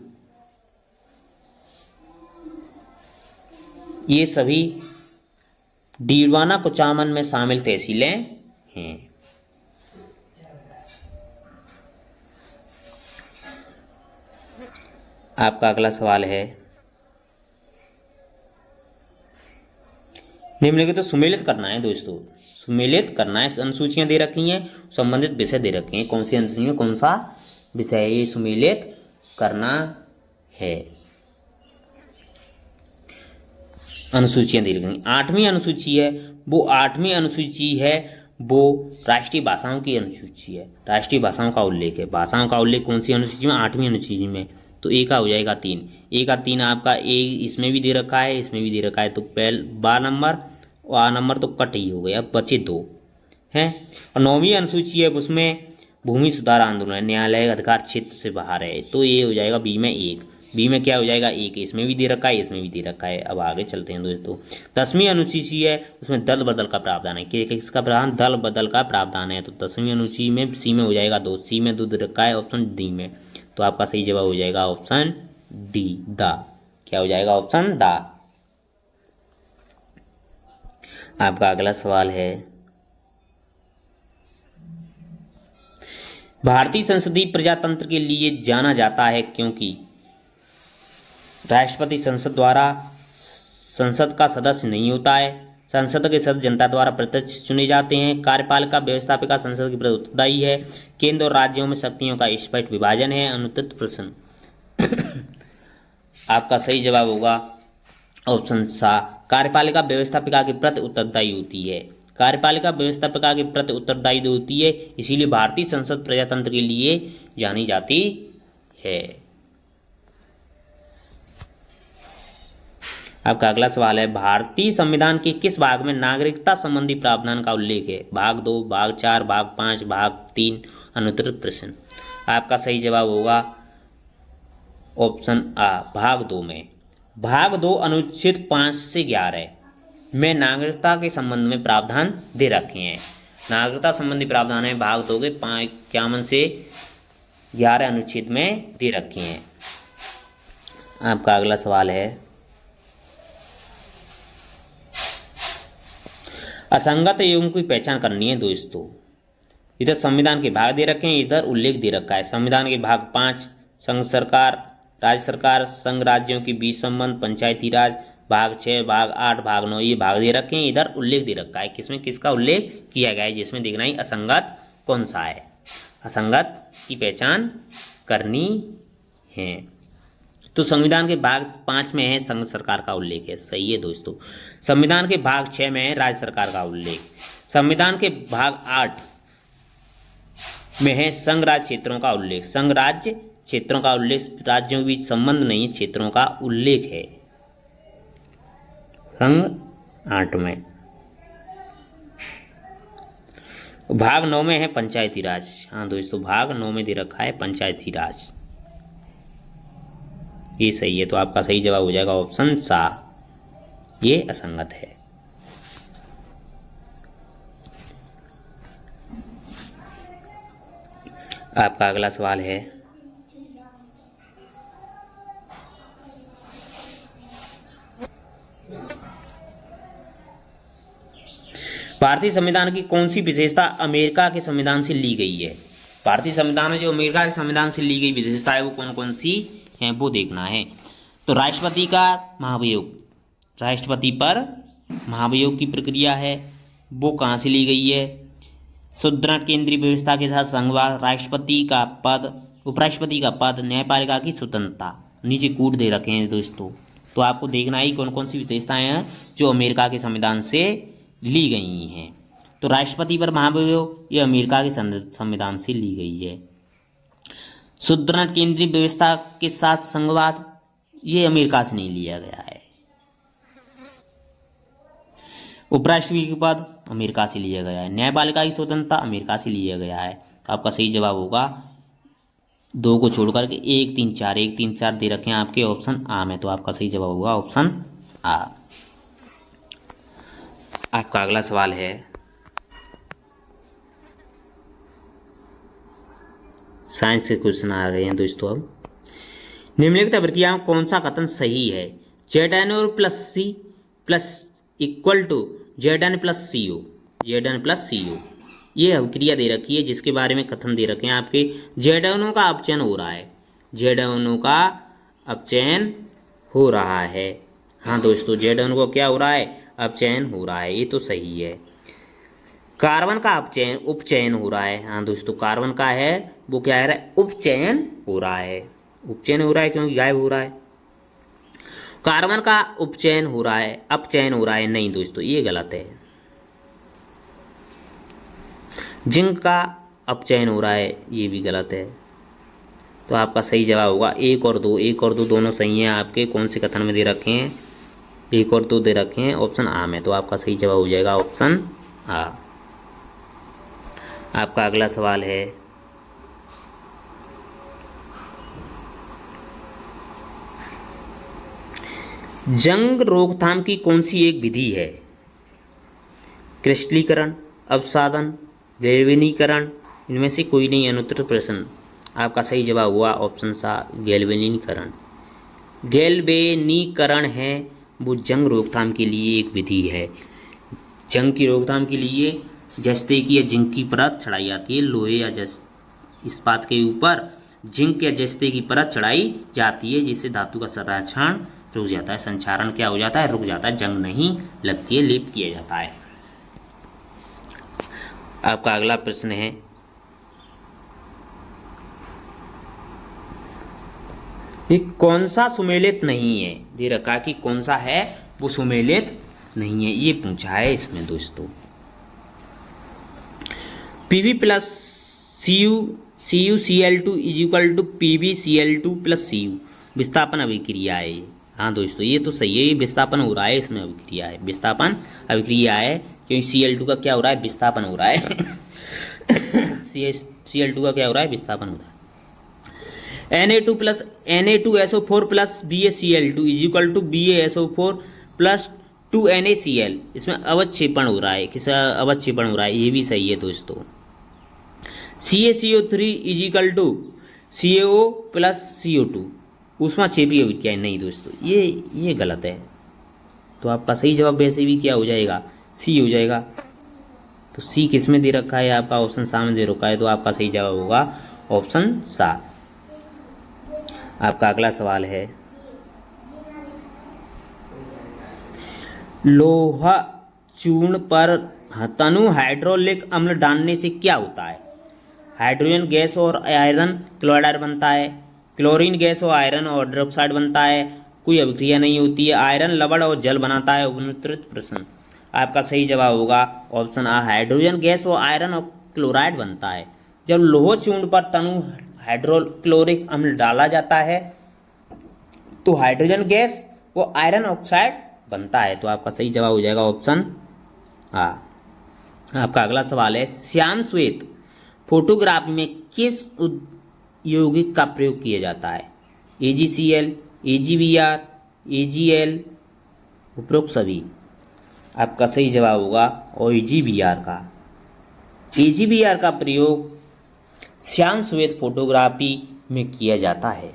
Speaker 1: ये सभी डीडवाना कुचामन में शामिल तहसीलें हैं। आपका अगला सवाल है, निम्नलिखित तो सुमेलित करना है दोस्तों, सुमेलित करना है। अनुसूचियां दे रखी हैं, संबंधित विषय दे रखे हैं। कौन सी अनुसूचियां, कौन सा विषय, ये सुमेलित करना है। अनुसूचियां दे रखी। 8वीं अनुसूची है वो 8वीं अनुसूची है वो राष्ट्रीय भाषाओं की अनुसूची है। राष्ट्रीय भाषाओं का उल्लेख है। भाषाओं का उल्लेख कौन सी अनुसूची में, 8वीं अनुसूची में। तो ए का हो जाएगा 3। ए का 3 आपका ए इसमें भी दे रखा है, इसमें भी दे रखा है। तो पहले 12 नंबर और 8 नंबर तो कट ही हो गए, अब बचे 2 हैं। और 9वीं अनुसूची है उसमें भूमि सुधार आंदोलन है, न्यायालय अधिकार क्षेत्र से बाहर है। तो ये हो जाएगा बी में 1। बी में क्या हो जाएगा, एक इसमें भी दे रखा है, इसमें भी दे रखा है। अब आगे चलते हैं दोस्तों। 10वीं अनुसूची है, उसमें दल बदल का प्रावधान है। किसका प्रावधान, दल बदल का प्रावधान है। तो 10वीं अनुसूची में सी में हो जाएगा 2, सी में 2 दे रखा है, ऑप्शन डी में। तो आपका सही जवाब हो जाएगा ऑप्शन डी, दा। क्या हो जाएगा, ऑप्शन दा। आपका अगला सवाल है, भारतीय संसदीय प्रजातंत्र के लिए जाना जाता है क्योंकि राष्ट्रपति संसद द्वारा संसद का सदस्य नहीं होता है, संसद के सदस्य जनता द्वारा प्रत्यक्ष चुने जाते हैं, कार्यपालिका व्यवस्थापिका संसद के प्रति उत्तरदायी है, केंद्र और राज्यों में शक्तियों का स्पष्ट विभाजन है। अनुत्तरित प्रश्न। आपका सही जवाब होगा ऑप्शन सा, कार्यपालिका व्यवस्थापिका के प्रति उत्तरदायी होती है। कार्यपालिका व्यवस्थापिका के प्रति उत्तरदायी होती है, इसीलिए भारतीय संसद प्रजातंत्र के लिए जानी जाती है। आपका अगला सवाल है, भारतीय संविधान के किस भाग में नागरिकता संबंधी प्रावधान का उल्लेख है? भाग 2, भाग 4, भाग 5, भाग 3। अनुत्तरित प्रश्न। आपका सही जवाब होगा ऑप्शन आ, भाग 2 में। भाग 2 अनुच्छेद 5 से 11 में नागरिकता के संबंध में प्रावधान दे रखे हैं। नागरिकता संबंधी प्रावधान है भाग 2 के 51 से 11 अनुच्छेद में दे रखे हैं। आपका अगला सवाल है, असंगत एवं की पहचान करनी है दोस्तों। इधर संविधान के भाग दे रखे हैं, इधर उल्लेख दे रखा है। संविधान के भाग 5 संघ सरकार, राज्य सरकार, संघ राज्यों के बीच संबंध, पंचायती राज। भाग 6, भाग 8, भाग 9 ये भाग दे रखे हैं, इधर उल्लेख दे रखा है। किसमें किसका उल्लेख किया गया है, जिसमें देखना ही असंगत कौन सा है। असंगत की पहचान करनी है। तो संविधान के भाग 5 में है संघ सरकार का उल्लेख है, सही है दोस्तों। संविधान के भाग 6 में है राज्य सरकार का उल्लेख। संविधान के भाग 8 में है संघ राज्य क्षेत्रों का उल्लेख। संघ राज्य क्षेत्रों का उल्लेख, राज्यों के बीच संबंध नहीं है, क्षेत्रों का उल्लेख है संघ 8 में। भाग 9 में है पंचायती राज। हाँ दोस्तों, भाग 9 में दे रखा है पंचायती राज, ये सही है। तो आपका सही जवाब हो जाएगा ऑप्शन सा, ये असंगत है। आपका अगला सवाल है, भारतीय संविधान की कौन सी विशेषता अमेरिका के संविधान से ली गई है? भारतीय संविधान में जो अमेरिका के संविधान से ली गई विशेषता है वो कौन कौन सी हैं वो देखना है। तो राष्ट्रपति का महाभियोग, राष्ट्रपति पर महाभियोग की प्रक्रिया है वो कहाँ से ली गई है? सुदृढ़ केंद्रीय व्यवस्था के साथ संघवाद, राष्ट्रपति का पद, उपराष्ट्रपति का पद, न्यायपालिका की स्वतंत्रता। नीचे कूट दे रखे हैं दोस्तों, तो आपको देखना ही कौन कौन सी विशेषताएं हैं जो अमेरिका के संविधान से ली गई हैं। तो राष्ट्रपति पर महाभियोग ये अमेरिका के संविधान से ली गई है। सुदृढ़ केंद्रीय व्यवस्था के साथ संघवाद ये अमेरिका से नहीं लिया गया है। उपराष्ट्रपति के पद अमेरिका से लिया गया है। न्यायपालिका की स्वतंत्रता अमेरिका से लिया गया है। तो आपका सही जवाब होगा 2 को छोड़ करके 1, 3, 4, 1, 3, 4 दे रखे हैं आपके ऑप्शन आ में। तो आपका सही जवाब होगा ऑप्शन आ। आपका अगला सवाल है, साइंस के क्वेश्चन आ रहे हैं दोस्तों। अब निम्नलिखित प्रक्रिया में कौन सा कथन सही है? Zn plus C plus equal to Zn plus C O, Zn plus C O ये अभिक्रिया दे रखी है जिसके बारे में कथन दे रखे हैं आपके। Zn का अपचयन हो रहा है, Zn का अपचयन हो रहा है। हाँ दोस्तों, Zn को क्या हो रहा है? अपचयन हो रहा है, ये तो सही है। कार्बन का अपचयन उपचयन हो रहा है। हाँ दोस्तों, कार्बन का है वो क्या है? उपचयन हो रहा है। उपचयन हो रहा है क्योंकि गायब हो रहा है। कार्बन का उपचयन हो रहा है, अपचयन हो रहा है नहीं दोस्तों, ये गलत है। जिंक का अपचयन हो रहा है, ये भी गलत है। तो आपका सही जवाब होगा 1 और 2। 1 और 2 दोनों सही हैं आपके। कौन से कथन में दे रखे हैं? 1 और 2 दे रखे हैं ऑप्शन आ में। तो आपका सही जवाब हो जाएगा ऑप्शन आ। आपका अगला सवाल है, जंग रोकथाम की कौन सी एक विधि है? क्रिस्टलीकरण, अवसादन, गैल्वेनीकरण, इनमें से कोई नहीं। अनुत्तरित प्रश्न। आपका सही जवाब हुआ ऑप्शन सा गैल्वेनीकरण। गैल्वेनीकरण है वो जंग रोकथाम के लिए एक विधि है। जंग की रोकथाम के लिए जस्ते की या जिंक की परत चढ़ाई जाती है। लोहे या इस्पात के ऊपर जिंक या जस्ते की परत चढ़ाई जाती है, जिससे धातु का संरक्षण रुक जाता है, संचारण क्या हो जाता है, रुक जाता है, जंग नहीं लगती है, लेप किया जाता है। आपका अगला प्रश्न है, ये कौन सा सुमेलित नहीं है? दे रखा कि कौन सा है वो सुमेलित नहीं है, ये पूछा है इसमें दोस्तों। Pb plus CuCl2 is equal to PbCl2 plus Cu विस्थापन अभिक्रिया है ये। हाँ दोस्तों ये तो सही है, ये विस्थापन हो रहा है, इसमें अभिक्रिया है, विस्थापन अभिक्रिया है, क्योंकि Cl2 का क्या हो रहा है, विस्थापन हो रहा है। Cl2 का क्या हो रहा है, विस्थापन हो रहा है। Na2SO4 plus BaCl2 is equal to BaSO4 plus 2NaCl, इसमें अवक्षेपण हो रहा है, किसा अवक्षेपण हो रहा है, ये भी सही है दोस्तों। CaCO3 is equal to CaO plus CO2 ऊष्माक्षेपीय अभिक्रिया नहीं दोस्तों, ये गलत है। तो आपका सही जवाब वैसे भी क्या हो जाएगा, सी हो जाएगा। तो सी किस में दे रखा है, आपका ऑप्शन सामने दे रखा है, तो आपका सही जवाब होगा ऑप्शन सा। आपका अगला सवाल है, लोहा चूर्ण पर तनु हाइड्रोलिक अम्ल डालने से क्या होता है? हाइड्रोजन गैस और आयरन क्लोराइड बनता है, क्लोरीन गैस और आयरन और हाइड्रोक्साइड बनता है, कोई अभिक्रिया नहीं होती है, आयरन लवण और जल बनाता है। अनुत्तरित प्रश्न। आपका सही जवाब होगा ऑप्शन आ, हाइड्रोजन गैस और आयरन और क्लोराइड बनता है। जब लोह चूर्ण पर तनु हाइड्रोक्लोरिक अम्ल डाला जाता है तो हाइड्रोजन गैस और आयरन ऑक्साइड बनता है। तो आपका सही जवाब हो जाएगा ऑप्शन आ। आपका अगला सवाल है, श्याम श्वेत फोटोग्राफी में किस यौगिक का प्रयोग किया जाता है? AgCl, AgBr, AgL, उपरोक्त सभी। आपका सही जवाब होगा AgBr का। AgBr का प्रयोग श्याम श्वेत फोटोग्राफी में किया जाता है।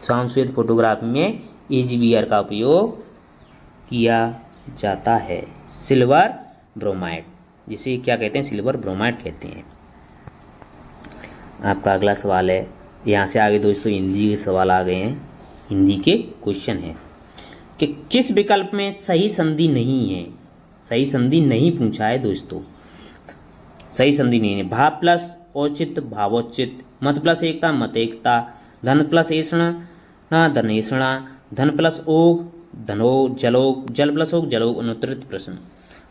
Speaker 1: श्याम श्वेत फोटोग्राफी में AgBr का उपयोग किया जाता है। सिल्वर ब्रोमाइड, जिसे क्या कहते हैं, सिल्वर ब्रोमाइड कहते हैं। आपका अगला सवाल है, यहाँ से आगे दोस्तों हिंदी के सवाल आ गए हैं, हिंदी के क्वेश्चन हैं कि किस विकल्प में सही संधि नहीं है? सही संधि नहीं पूछा है दोस्तों, सही संधि नहीं है। भाव प्लस औचित्य भावोचित, मत प्लस एकता मत एकता, धन प्लस ऐषणा धनेषणा, धन प्लस ओग धनोग जलोग, जल प्लस ओग जलोग। अनुत्तरित प्रश्न।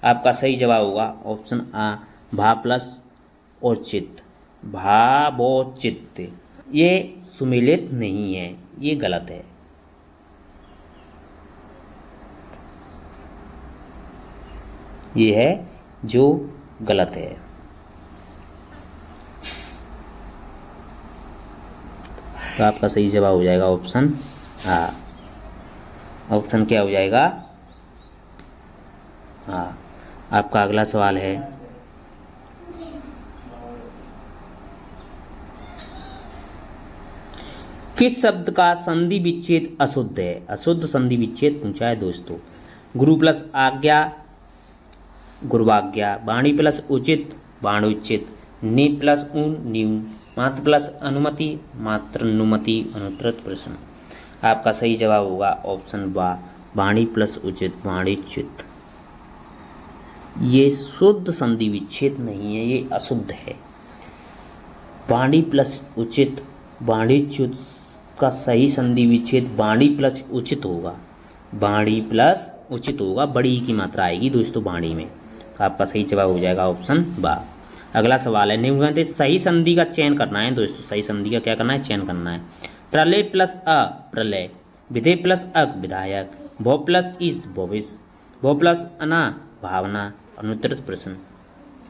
Speaker 1: आपका सही जवाब होगा ऑप्शन आ, भाव प्लस औचित्य भावोचित्य। ये सुमेलित नहीं है, ये गलत है। ये है जो गलत है। तो आपका सही जवाब हो जाएगा ऑप्शन आ। ऑप्शन क्या हो जाएगा? हाँ। आपका अगला सवाल है, किस शब्द का संधि विच्छेद अशुद्ध है? अशुद्ध संधि विच्छेद पूछा है दोस्तों। गुरु प्लस आज्ञा गुरुवाज्ञा, वाणी प्लस उचित वाणोचित, नि प्लस ऊन न्यून, मात्र प्लस अनुमति मात्रानुमति। अनुत्तरित प्रश्न। आपका सही जवाब होगा ऑप्शन बा, वाणी प्लस उचित वाणिचित। ये शुद्ध संधि विच्छेद नहीं है, ये अशुद्ध है। वाणी प्लस उचित वाणिच्युत का सही संधि विच्छेद वाणी प्लस उचित होगा, वाणी प्लस उचित होगा, बड़ी की मात्रा आएगी दोस्तों वाणी में। आपका सही जवाब हो जाएगा ऑप्शन बा। अगला सवाल है, निम्न सही संधि का चयन करना है दोस्तों, सही संधि का क्या करना है, चयन करना है। प्रलय प्लस अ प्रलय, विधेय प्लस अक विधायक, भो प्लस इस भविष्य, भो प्लस अना भावना। अनुत्तरित प्रश्न।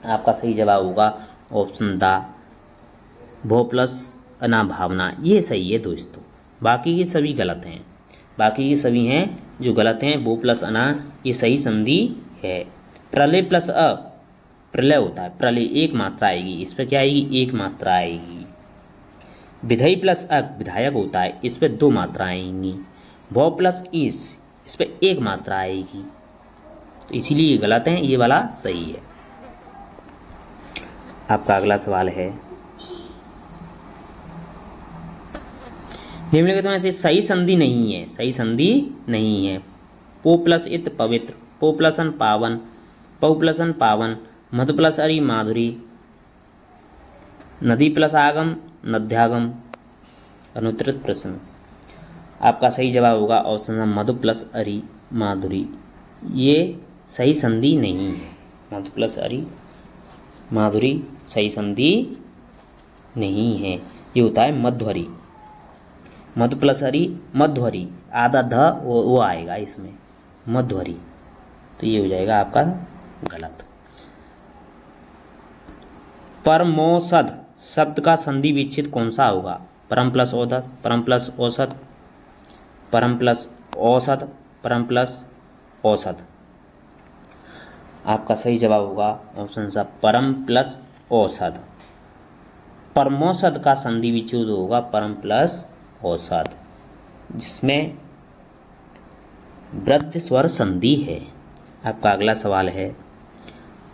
Speaker 1: आपका सही जवाब होगा ऑप्शन दा, भो प्लस अना भावना। ये सही है दोस्तों, बाकी ये सभी गलत हैं। बाकी ये सभी हैं जो गलत हैं। वो प्लस अना ये सही संधि है। प्रलय प्लस अ प्रलय होता है, प्रलय एक मात्रा आएगी, इस पर क्या आएगी, एक मात्रा आएगी। विधेय प्लस अ विधायक होता है, इस पर दो मात्रा आएंगी। भौ प्लस इस पर एक मात्रा आएगी, तो इसीलिए ये गलत है, ये वाला सही है। आपका अगला सवाल है, निम्नलिखित में से सही संधि नहीं है, सही संधि नहीं है। पो प्लस इत पवित्र, पो प्लस अन पावन, पौ प्लस अन पावन, मधु प्लस अरि माधुरी, नदी प्लस आगम नद्यागम। अनुत्तरित प्रश्न। आपका सही जवाब होगा ऑप्शन मधु प्लस अरि माधुरी। ये सही संधि नहीं है। मधु प्लस अरि माधुरी सही संधि नहीं है, ये होता है मध्वरी। मधु प्लस अरि मध्वरी, आधा ध वो आएगा इसमें, मध्वरी, तो ये हो जाएगा आपका गलत। परमोषध शब्द का संधि विच्छेद कौन सा होगा? परम प्लस औसत, परम प्लस औसत, परम प्लस औसत, परम प्लस औसत। आपका सही जवाब होगा ऑप्शन सा परम प्लस औसत। परमोषध का संधि विच्छेद होगा परम प्लस औसत, जिसमें वृद्धि स्वर संधि है। आपका अगला सवाल है,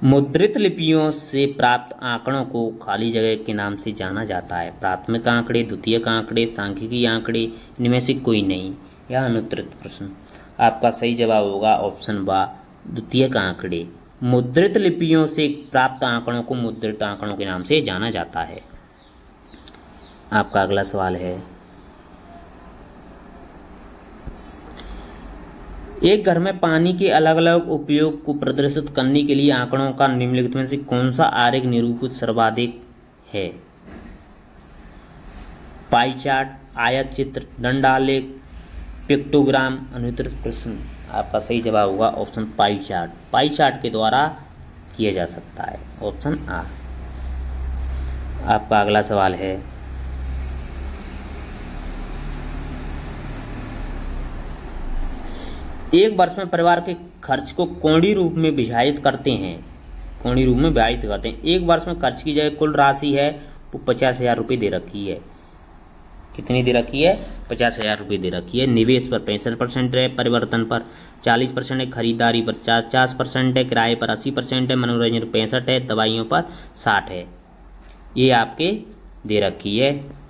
Speaker 1: मुद्रित लिपियों से प्राप्त आंकड़ों को खाली जगह के नाम से जाना जाता है। प्राथमिक आंकड़े, द्वितीयक आंकड़े, सांख्यिकी आंकड़े, इनमें से कोई नहीं। यह अनुत्तरित प्रश्न। आपका सही जवाब होगा ऑप्शन बा द्वितीयक आंकड़े। मुद्रित लिपियों से प्राप्त आंकड़ों को मुद्रित आंकड़ों के नाम से जाना जाता है। आपका अगला सवाल है, एक घर में पानी के अलग अलग उपयोग को प्रदर्शित करने के लिए आंकड़ों का निम्नलिखित में से कौन सा आरेख निरूपित सर्वाधिक है? पाई चार्ट, आयत चित्र, दंडालेख, पिक्टोग्राम। अनुत्तरित प्रश्न। आपका सही जवाब होगा option pie chart. Pie chart के द्वारा किया जा सकता है, ऑप्शन आ। आपका अगला सवाल है, एक वर्ष में परिवार के खर्च को कौड़ी रूप में विभाजित करते हैं, कौड़ी रूप में विभाजित करते हैं। एक वर्ष में खर्च की जगह कुल राशि है वो 50,000 रुपये दे रखी है। कितनी दे रखी है? 50,000 रुपये दे रखी है। निवेश पर 65% है, परिवर्तन पर 40% है, खरीदारी पर 50% है, किराए पर 80% है, मनोरंजन पर 65 है, दवाइयों पर 60 है। ये आपके दे रखी है,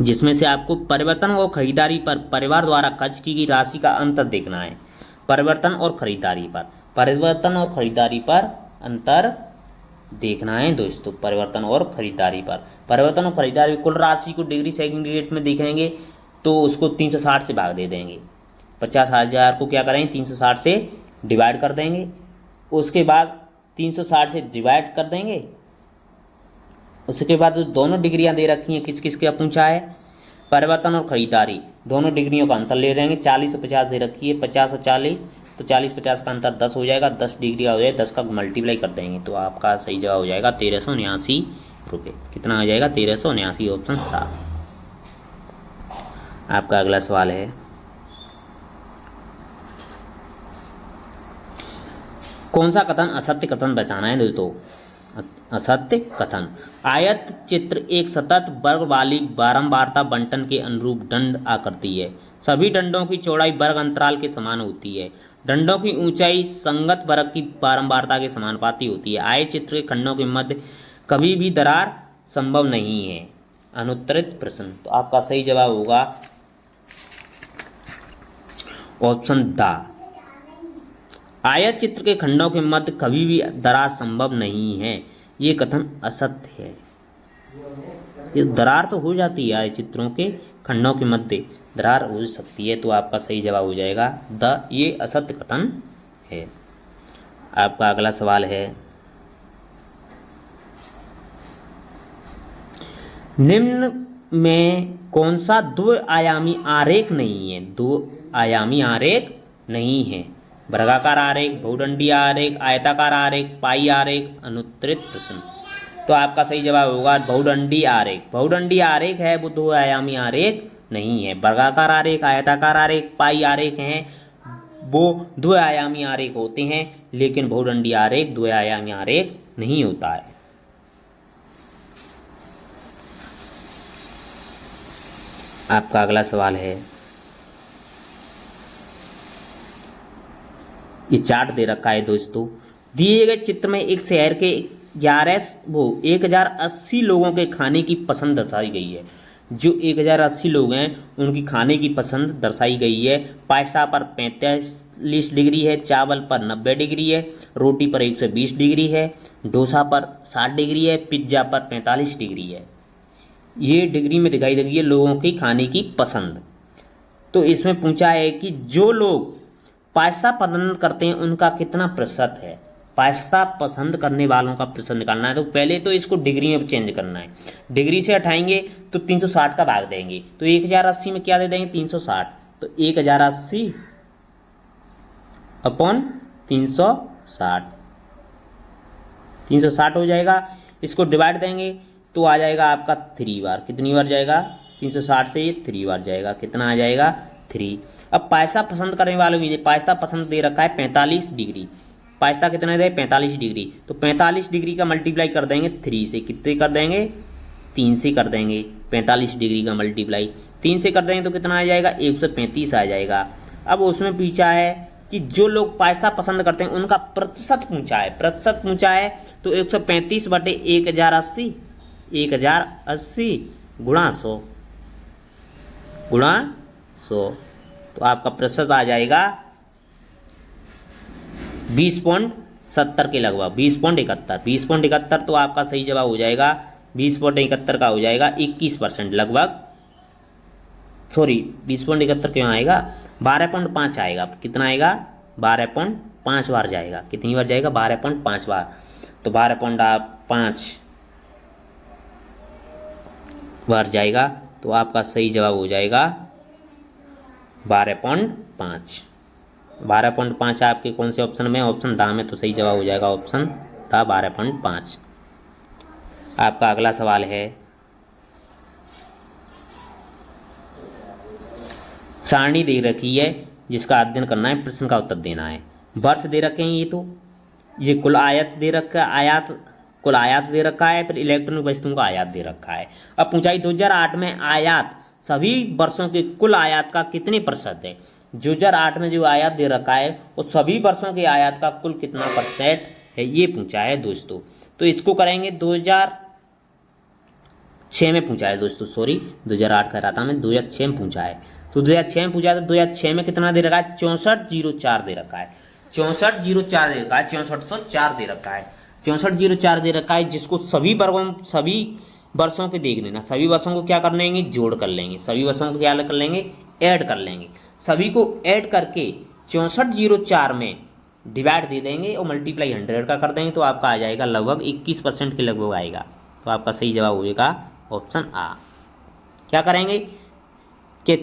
Speaker 1: जिसमें से आपको परिवर्तन और खरीदारी पर परिवार द्वारा खर्च की गई राशि का अंतर देखना है। परिवर्तन और खरीदारी पर, परिवर्तन और खरीदारी पर अंतर देखना है दोस्तों। परिवर्तन और खरीदारी पर, परिवर्तन और खरीदारी कुल राशि को डिग्री सेकंड में देखेंगे तो उसको 360 से भाग दे देंगे। 50,000 को क्या करेंगे? 360 से डिवाइड कर देंगे। उसके बाद 360 से डिवाइड कर देंगे। उसके बाद दोनों डिग्रियां दे रखी हैं, किस किस का पूछा है? परिवर्तन और खरीदारी, दोनों डिग्रियों का अंतर ले लेंगे। 40 और 50 दे रखी है, 50 और 40, तो 40-50 का अंतर 10 हो जाएगा। 10 डिग्री हो जाए, 10 का मल्टीप्लाई कर देंगे तो आपका सही जवाब हो जाएगा 1379 रुपये। कितना हो जाएगा? 1379, ऑप्शन सा। आपका अगला सवाल है, कौन सा कथन असत्य कथन बचाना है दोस्तों? असत्य कथन। आयत चित्र एक सतत वर्ग वाली बारंबारता बंटन के अनुरूप दंड आकृति है। सभी दंडों की चौड़ाई वर्ग अंतराल के समान होती है। दंडों की ऊंचाई संगत वर्ग की बारंबारता के समानुपाती होती है। आयत चित्र के खंडों के मध्य कभी भी दरार संभव नहीं है। अनुत्तरित प्रश्न। तो आपका सही जवाब होगा ऑप्शन द। आयत चित्र के खंडों के मध्य कभी भी दरार संभव नहीं है, ये कथन असत्य है। ये दरार तो हो जाती है, आयत चित्रों के खंडों के मध्य दरार हो सकती है, तो आपका सही जवाब हो जाएगा द। ये असत्य कथन है। आपका अगला सवाल है, निम्न में कौन सा द्वि-आयामी आरेख नहीं है? द्वि-आयामी आरेख नहीं है। वर्गाकार आरेख, बहुदंडीय आरेख, आयताकार आरेख, पाई आरेख। अनुत्तरित प्रश्न। तो आपका सही जवाब होगा बहुदंडीय आरेख। बहुदंडीय आरेख है वो द्वि-आयामी आरेख नहीं है। वर्गाकार आरेख, आयताकार आरेख, पाई आरेख हैं वो द्विआयामी आरेख होते हैं, लेकिन बहुदंडीय आरेख द्विआयामी आरेख नहीं होता है। आपका अगला सवाल है, ये चार्ट दे रखा है दोस्तों। दिए गए चित्र में एक शहर के 1080 लोगों के खाने की पसंद दर्शाई गई है। जो 1080 लोग हैं उनकी खाने की पसंद दर्शाई गई है। पास्ता पर 45 डिग्री है, चावल पर 90 डिग्री है, रोटी पर 120 डिग्री है, डोसा पर 60 डिग्री है, पिज्ज़ा पर 45 डिग्री है। ये डिग्री में दिखाई दे रही है लोगों की खाने की पसंद। तो इसमें पूछा है कि जो लोग पास्ता पसंद करते हैं उनका कितना प्रतिशत है। पास्ता पसंद करने वालों का प्रतिशत निकालना है। तो पहले तो इसको डिग्री में चेंज करना है। डिग्री से हटाएंगे तो 360 का भाग देंगे, तो 1080 में क्या दे देंगे 360। तो 1080 अपॉन 360, 360 हो जाएगा। इसको डिवाइड देंगे तो आ जाएगा आपका 3 बार। कितनी बार जाएगा 360 से, ये 3 बार जाएगा। कितना आ जाएगा 3। अब पास्ता पसंद करने वालों में पास्ता पसंद दे रखा है 45 डिग्री। पास्ता कितना दे 45 डिग्री, तो 45 डिग्री का मल्टीप्लाई कर देंगे 3 से। कितने कर देंगे 3 से कर देंगे। 45 डिग्री का मल्टीप्लाई 3 से कर देंगे तो कितना आ जाएगा 135 आ जाएगा। अब उसमें पूछा है कि जो लोग पास्ता पसंद करते हैं उनका प्रतिशत पूछा है। प्रतिशत पूछा है तो 135 बटे 1080, 1080 गुणा 100, गुणा 100, तो आपका प्रतिशत आ जाएगा 20.70 के लगभग, 20.71। 20.71 तो आपका सही जवाब हो जाएगा। 20.71 का हो जाएगा 21% लगभग। सॉरी 20.71 क्यों आएगा, 12.5 आएगा। कितना आएगा 12.5 बार जाएगा। कितनी बार जाएगा 12.5 बार। तो 12.5 बार जाएगा तो आपका सही जवाब हो जाएगा 12.5। 12.5 आपके कौन से ऑप्शन में, ऑप्शन दा में, तो सही जवाब हो जाएगा ऑप्शन दा 12.5। आपका अगला सवाल है, सारणी दे रखी है जिसका अध्ययन करना है, प्रश्न का उत्तर देना है। वर्ष दे रखे हैं, ये कुल आयत दे रखा है, कुल आयात दे रखा है, फिर इलेक्ट्रॉनिक वस्तुओं का आयात दे रखा है। अब पूछा 2008 में आयात सभी वर्षों के कुल आयात का कितने प्रतिशत है। 2008 में जो आयात दे रखा है वो सभी वर्षों के आयात का कुल कितना % है, ये पूछा है दोस्तों। तो इसको करेंगे 2006 में पूछा है दोस्तों, सॉरी 2008 कह रहा था मैं, 2006 में पूछा है। तो 2006 में पूछा है तो 2006 में कितना दे रखा है 6404 दे रखा है। 6404 दे रखा है, 6404 दे रखा है, 6404 दे रखा है, जिसको सभी वर्षों के देख लेना। सभी वर्षों को क्या कर लेंगे, जोड़ कर लेंगे। सभी वर्षों को क्या कर लेंगे, ऐड कर लेंगे। सभी को ऐड करके 6404 में डिवाइड दे देंगे और मल्टीप्लाई 100 का कर देंगे तो आपका आ जाएगा लगभग 21% के लगभग आएगा। तो आपका सही जवाब होगा ऑप्शन आ। क्या करेंगे कि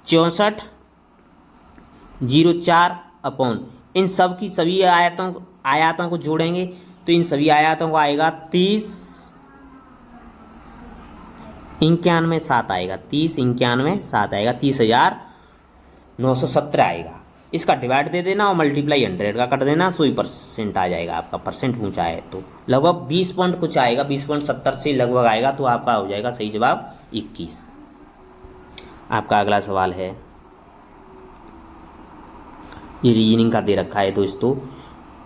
Speaker 1: 6404 अपॉन इन सब की सभी आयातों को जोड़ेंगे तो इन सभी आयातों को आएगा 3091.7 आएगा, 3091.7 आएगा, 30,970 आएगा। इसका डिवाइड दे देना और मल्टीप्लाई 100 का कर देना, 100% आ जाएगा आपका। परसेंट पूछा है तो लगभग 20 पॉइंट कुछ आएगा, 20.70 से लगभग आएगा, तो आपका हो जाएगा सही जवाब 21। आपका अगला सवाल है, ये रीजनिंग का दे रखा है दोस्तों।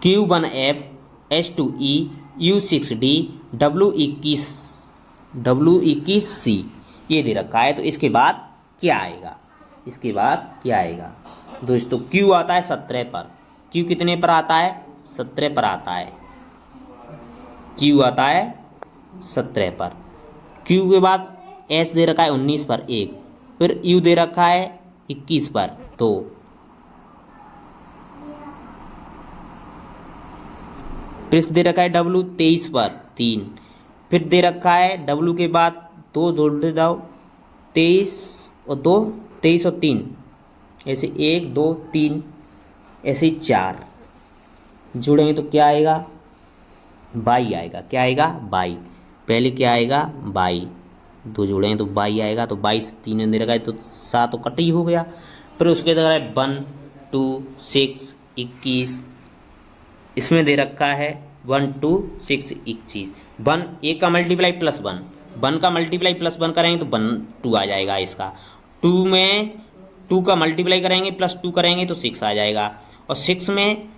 Speaker 1: Q1F H2E U6D W21C ये दे रखा है। तो इसके बाद क्या आएगा, इसके बाद क्या आएगा दोस्तों। Q आता है 17 पर, Q कितने पर आता है 17 पर आता है, Q आता है 17 पर। Q के बाद S दे रखा है 19 पर 1, फिर U दे रखा है 21 पर 2, फिर दे रखा है W 23 पर 3, फिर दे रखा है W के बाद 2 जोड़ जाओ 23 और 2, 23 और 3 ऐसे 1 2 3 ऐसे 4 जोड़ेंगे तो क्या आएगा 22 आएगा। क्या आएगा 22, पहले क्या आएगा 22, 2 जोड़ेंगे तो 22 आएगा, तो 22 तीन दे रखा है तो 7 कट ही हो गया। फिर उसके दे रहा है 1 2 6 21, इसमें दे रखा है 1 2 6 21। 1 एक का मल्टीप्लाई प्लस 1, 1 का मल्टीप्लाई प्लस 1 करेंगे तो 1 2 आ जाएगा इसका। 2 में 2 का मल्टीप्लाई करेंगे प्लस 2 करेंगे तो 6 आ जाएगा। और 6 में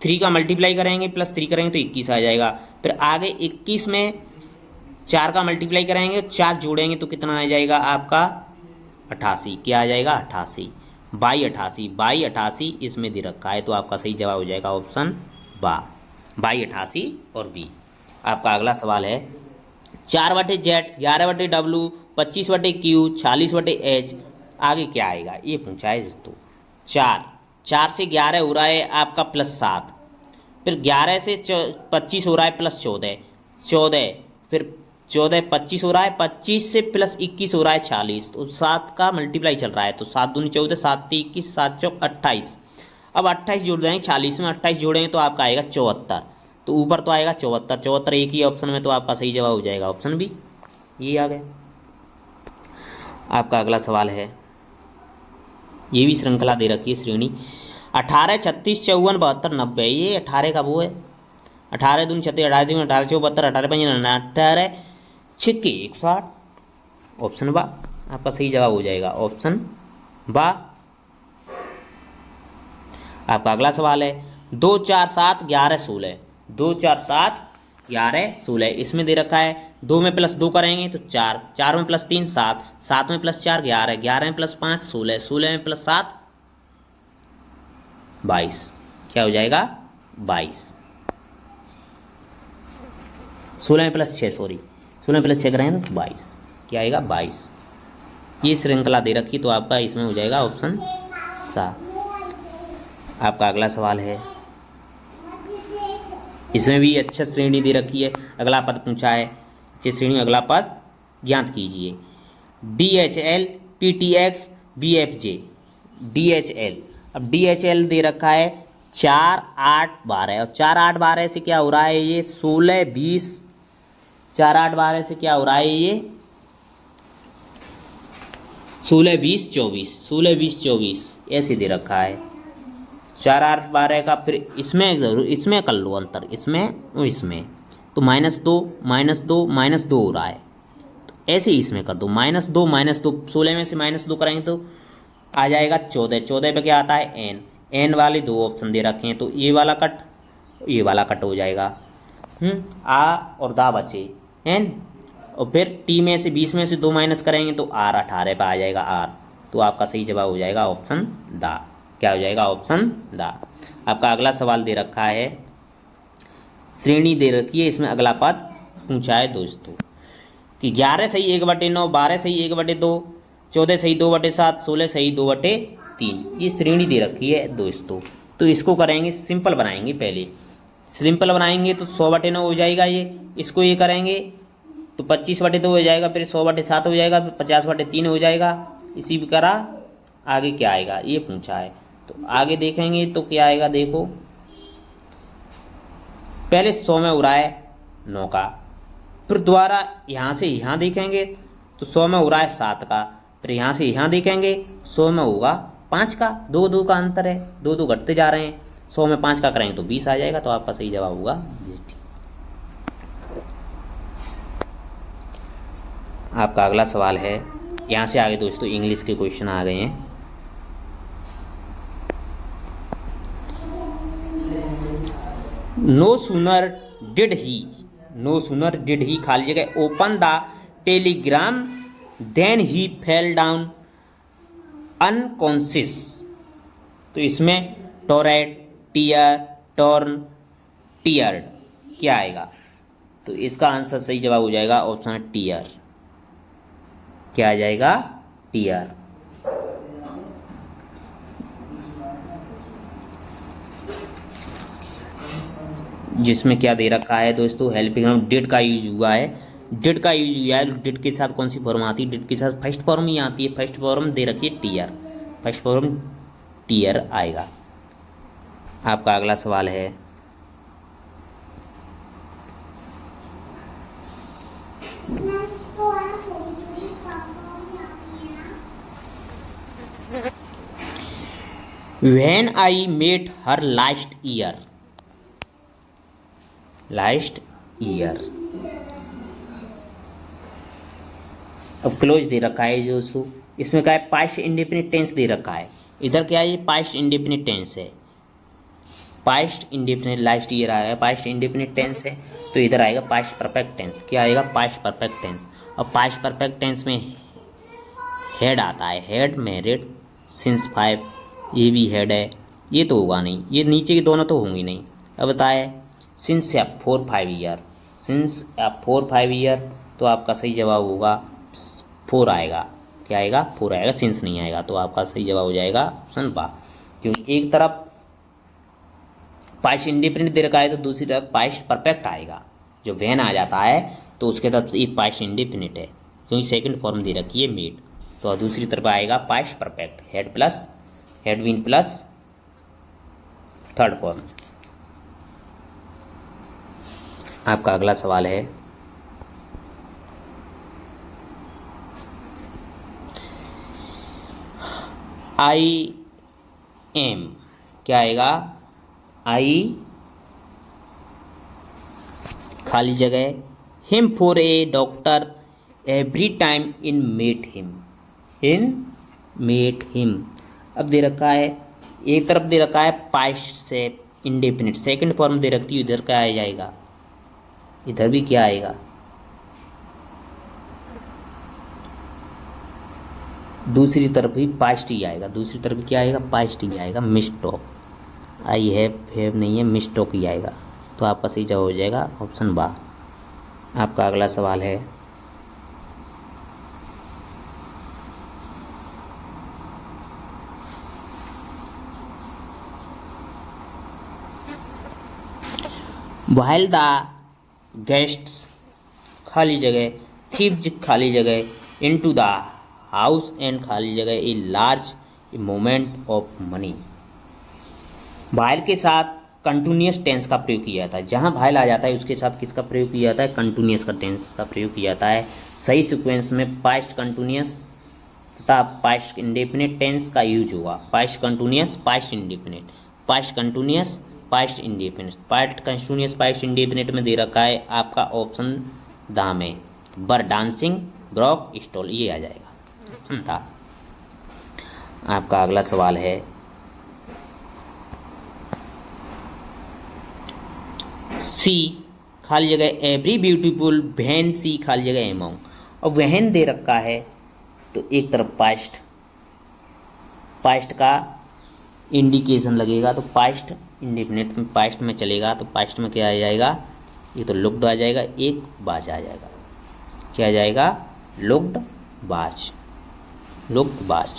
Speaker 1: 3 का मल्टीप्लाई करेंगे प्लस 3 करेंगे तो 21 आ जाएगा। फिर आगे 21 में 4 का मल्टीप्लाई करेंगे, 4 जोड़ेंगे तो कितना आ जाएगा आपका 88। क्या आ जाएगा 88, 22 88 इसमें दे रखा है, तो आपका सही जवाब हो जाएगा ऑप्शन बा 22 और बी। आपका अगला सवाल है 4/Z 11/W 25/Q 46/H, आगे क्या आएगा ये पूछा है दोस्तों। 4 से 11 हो रहा है आपका प्लस 7, फिर 11 से 25 हो रहा है प्लस 14, फिर 14 25 हो रहा है, 25 से प्लस 21 हो रहा है 40, तो 7 का मल्टीप्लाई चल रहा है, तो 7 दूनी 14 7 3 21 7 चौक 28। अब 28 जोड़ देंगे, 40 में 28 जोड़ेंगे तो आपका आएगा 74, तो ऊपर तो आएगा 74 एक ही ऑप्शन में, तो आपका सही जवाब हो जाएगा ऑप्शन बी, ये आ गया। आपका अगला सवाल है, ये भी श्रृंखला दे रखी है श्रेणी 18 36 54 72 90, ये 18 का वो है। 18 दूनी 36 18 दूनी 18 72 18 5 18 छिक्के 160, ऑप्शन बा आपका सही जवाब हो जाएगा ऑप्शन बा। आपका अगला सवाल है 2 4 7 11 16, 2 4 7 11 16, इसमें दे रखा है 2 में प्लस 2 करेंगे तो 4, 4 में प्लस 3 7, 7 में प्लस 4 11, 11 में प्लस 5 16, 16 में प्लस 7 22, क्या हो जाएगा 22। 16 में प्लस 6 16 में प्लस 6 करेंगे तो 22, क्या आएगा 22। ये श्रृंखला दे रखी, तो आपका इसमें हो जाएगा ऑप्शन सा। आपका अगला सवाल है, इसमें भी अच्छा श्रेणी दे रखी है, अगला पद पूछा है, अच्छी श्रेणी में अगला पद ज्ञात कीजिए। DHL PTX BFJ, DHL, अब DHL दे रखा है 4 8 12, और 4 8 12 से क्या हो रहा है ये 16 20, 4 8 12 से क्या हो रहा है ये 16 20 24, 16 20 24 ऐसे दे रखा है। 4 8 12 का फिर इसमें जरूर इसमें कर लो अंतर, इसमें तो -2 -2 हो रहा है, तो ऐसे ही इसमें कर दो -2 -2, 16 में से -2 करेंगे तो आ जाएगा 14, 14 पे क्या आता है n वाले 2 ऑप्शन दे रखे हैं, तो ये वाला कट हो जाएगा, आ और दा बचे n, और फिर t में से 20 में से 2 माइनस करेंगे तो r 18 पे आ जाएगा r, तो आपका सही जवाब हो जाएगा ऑप्शन दा, क्या हो जाएगा ऑप्शन दा। आपका अगला सवाल दे रखा है, श्रेणी दे रखी है, इसमें अगला पद पूछा है दोस्तों कि 11 सही 1/9, 12 सही 1/2, 14 सही 2/7, 16 सही 2/3, ये श्रेणी दे रखी है दोस्तों। तो इसको करेंगे सिंपल बनाएंगे, पहले सिंपल बनाएंगे तो 100/9 हो जाएगा, ये इसको ये करेंगे तो 25/2 हो जाएगा, फिर 100/7 हो जाएगा, फिर 50/3 हो जाएगा, इसी तरह आगे क्या आएगा ये पूछा है। तो आगे देखेंगे तो क्या आएगा, देखो पहले 100 में हो रहा है 9 का, फिर दोबारा यहाँ से यहाँ देखेंगे तो 100 में हो रहा है 7 का, फिर यहाँ से यहाँ देखेंगे 100 में होगा 5 का, 2 2 का अंतर है, 2 2 घटते जा रहे हैं, 100 में 5 का करेंगे तो 20 आ जाएगा, तो आपका सही जवाब होगा। आपका अगला सवाल है, यहाँ से आगे दोस्तों इंग्लिश के क्वेश्चन आ गए हैं। नो सूनर डिड ही खाली जगह open the telegram then he fell down unconscious, तो इसमें टोरेट टीयर टॉर्न टीयर्ड क्या आएगा, तो इसका आंसर सही जवाब हो जाएगा ऑप्शन टीयर, क्या आ जाएगा टीयर। जिसमें क्या दे रखा है दोस्तों, हेल्पिंग नाउन डिड का यूज हुआ है, डिड का यूज हुआ है, डिड के साथ कौन सी फॉर्म आती है, डिड के साथ फर्स्ट फॉर्म ही आती है, फर्स्ट फॉर्म दे रखी है टीयर, फर्स्ट फॉर्म टीयर आएगा। आपका अगला सवाल है, When I met her last year. अब क्लोज दे रखा है जो उसको, इसमें क्या है, पास्ट इंडेफिनिट टेंस दे रखा है। इधर क्या है, ये पास्ट इंडेफिनिट टेंस है। पास्ट इंडेफिनिट लास्ट ईयर आएगा, पास्ट इंडेफिनिट टेंस है, तो इधर आएगा पास्ट परफेक्ट टेंस। क्या आएगा, पास्ट परफेक्ट टेंस। और पास्ट परफेक्ट टेंस में हेड आता है, हेड मैरिड सिंस 5, ये भी हेड है, ये तो होगा नहीं, ये नीचे की दोनों तो होंगी नहीं। अब बताए सिंस या 4-5 ईयर, सिंस या 4-5 ईयर, तो आपका सही जवाब होगा 4 आएगा। क्या आएगा, 4 आएगा, सिंस नहीं आएगा। तो आपका सही जवाब हो जाएगा ऑप्शन बा, क्योंकि एक तरफ पास्ट इंडेफिनिट दे रखा है तो दूसरी तरफ पास्ट परफेक्ट आएगा। जो वैन आ जाता है तो उसके तरफ से एक पास्ट इंडेफिनिट है, क्योंकि सेकंड फॉर्म दे रखी है मेड। तो दूसरी तरफ आएगा past perfect, had plus had been plus third form. आपका अगला सवाल है, आई एम, क्या आएगा, आई खाली जगह him for a doctor every time in met him. अब दे रखा है, एक तरफ दे रखा है पास्ट से इंडेफिनिट, सेकंड फॉर्म दे रखती है, इधर क्या आ जाएगा, इधर भी क्या आएगा, दूसरी तरफ भी पास्ट ही आएगा, दूसरी तरफ क्या आएगा, पास्ट ही आएगा। मिस्टॉक, आई हैव नहीं है, मिस्टॉक ही आएगा। तो आपका सही जवाब हो जाएगा ऑप्शन बा। आपका अगला सवाल है, while the guests खाली जगह thieves खाली जगह into the house and खाली जगह a large amount of money। while के साथ कंटिन्यूस टेंस का प्रयोग किया जाता है। जहाँ while आ जाता है उसके साथ किसका प्रयोग किया जाता है, कंटिन्यूस का टेंस का प्रयोग किया जाता है। सही सीक्वेंस में पास्ट कंटिन्यूस तथा पास्ट इंडेफिनिट टेंस का यूज हुआ। Past continuous, past indefinite, past continuous, past indefinite. Past continuous past indefinite में दे रखा है आपका ऑप्शन दा में बर डांसिंग ब्रॉक स्टॉल, ये आ जाएगा ऑप्शन था। आपका अगला सवाल है, सी खाली जगह एवरी ब्यूटीफुल वैन सी खाली जगह एमोंग। और वहन दे रखा है तो एक तरफ पास्ट का इंडिकेशन लगेगा, तो पास्ट इंडेफिनिट में पास्ट में चलेगा, तो पास्ट में क्या आ जाएगा, ये तो लुक्ड आ जाएगा, एक बाज आ जाएगा। क्या आ जाएगा, लुक्ड बाज, लुक्ड बाज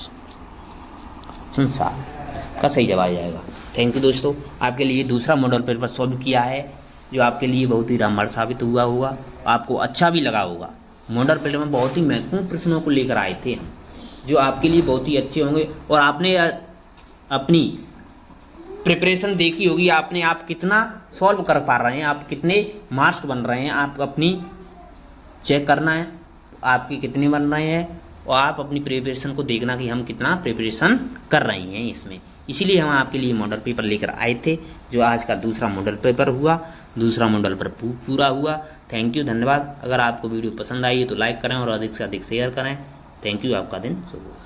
Speaker 1: संसार का सही जवाब आ जाएगा। थैंक यू दोस्तों, आपके लिए दूसरा मॉडल पेपर सॉल्व किया है, जो आपके लिए बहुत ही रामबाण साबित हुआ होगा, आपको अच्छा भी लगा होगा। मॉडल पेपर में बहुत ही महत्वपूर्ण प्रश्नों को लेकर आए थे हम, जो आपके लिए बहुत ही अच्छे होंगे। और आपने अपनी प्रिपरेशन देखी होगी, आपने आप कितना सॉल्व कर पा रहे हैं, आप कितने मार्क्स बन रहे हैं, आप अपनी चेक करना है तो आपके कितने बन रहे हैं, और आप अपनी प्रिपरेशन को देखना कि हम कितना प्रिपरेशन कर रहे हैं इसमें। इसीलिए हम आपके लिए मॉडल पेपर लेकर आए थे, जो आज का दूसरा मॉडल पेपर हुआ, दूसरा मॉडल पेपर पूरा हुआ। थैंक यू, धन्यवाद। अगर आपको वीडियो पसंद आई है तो लाइक करें और अधिक से अधिक शेयर करें। थैंक यू, आपका दिन शुभ हो।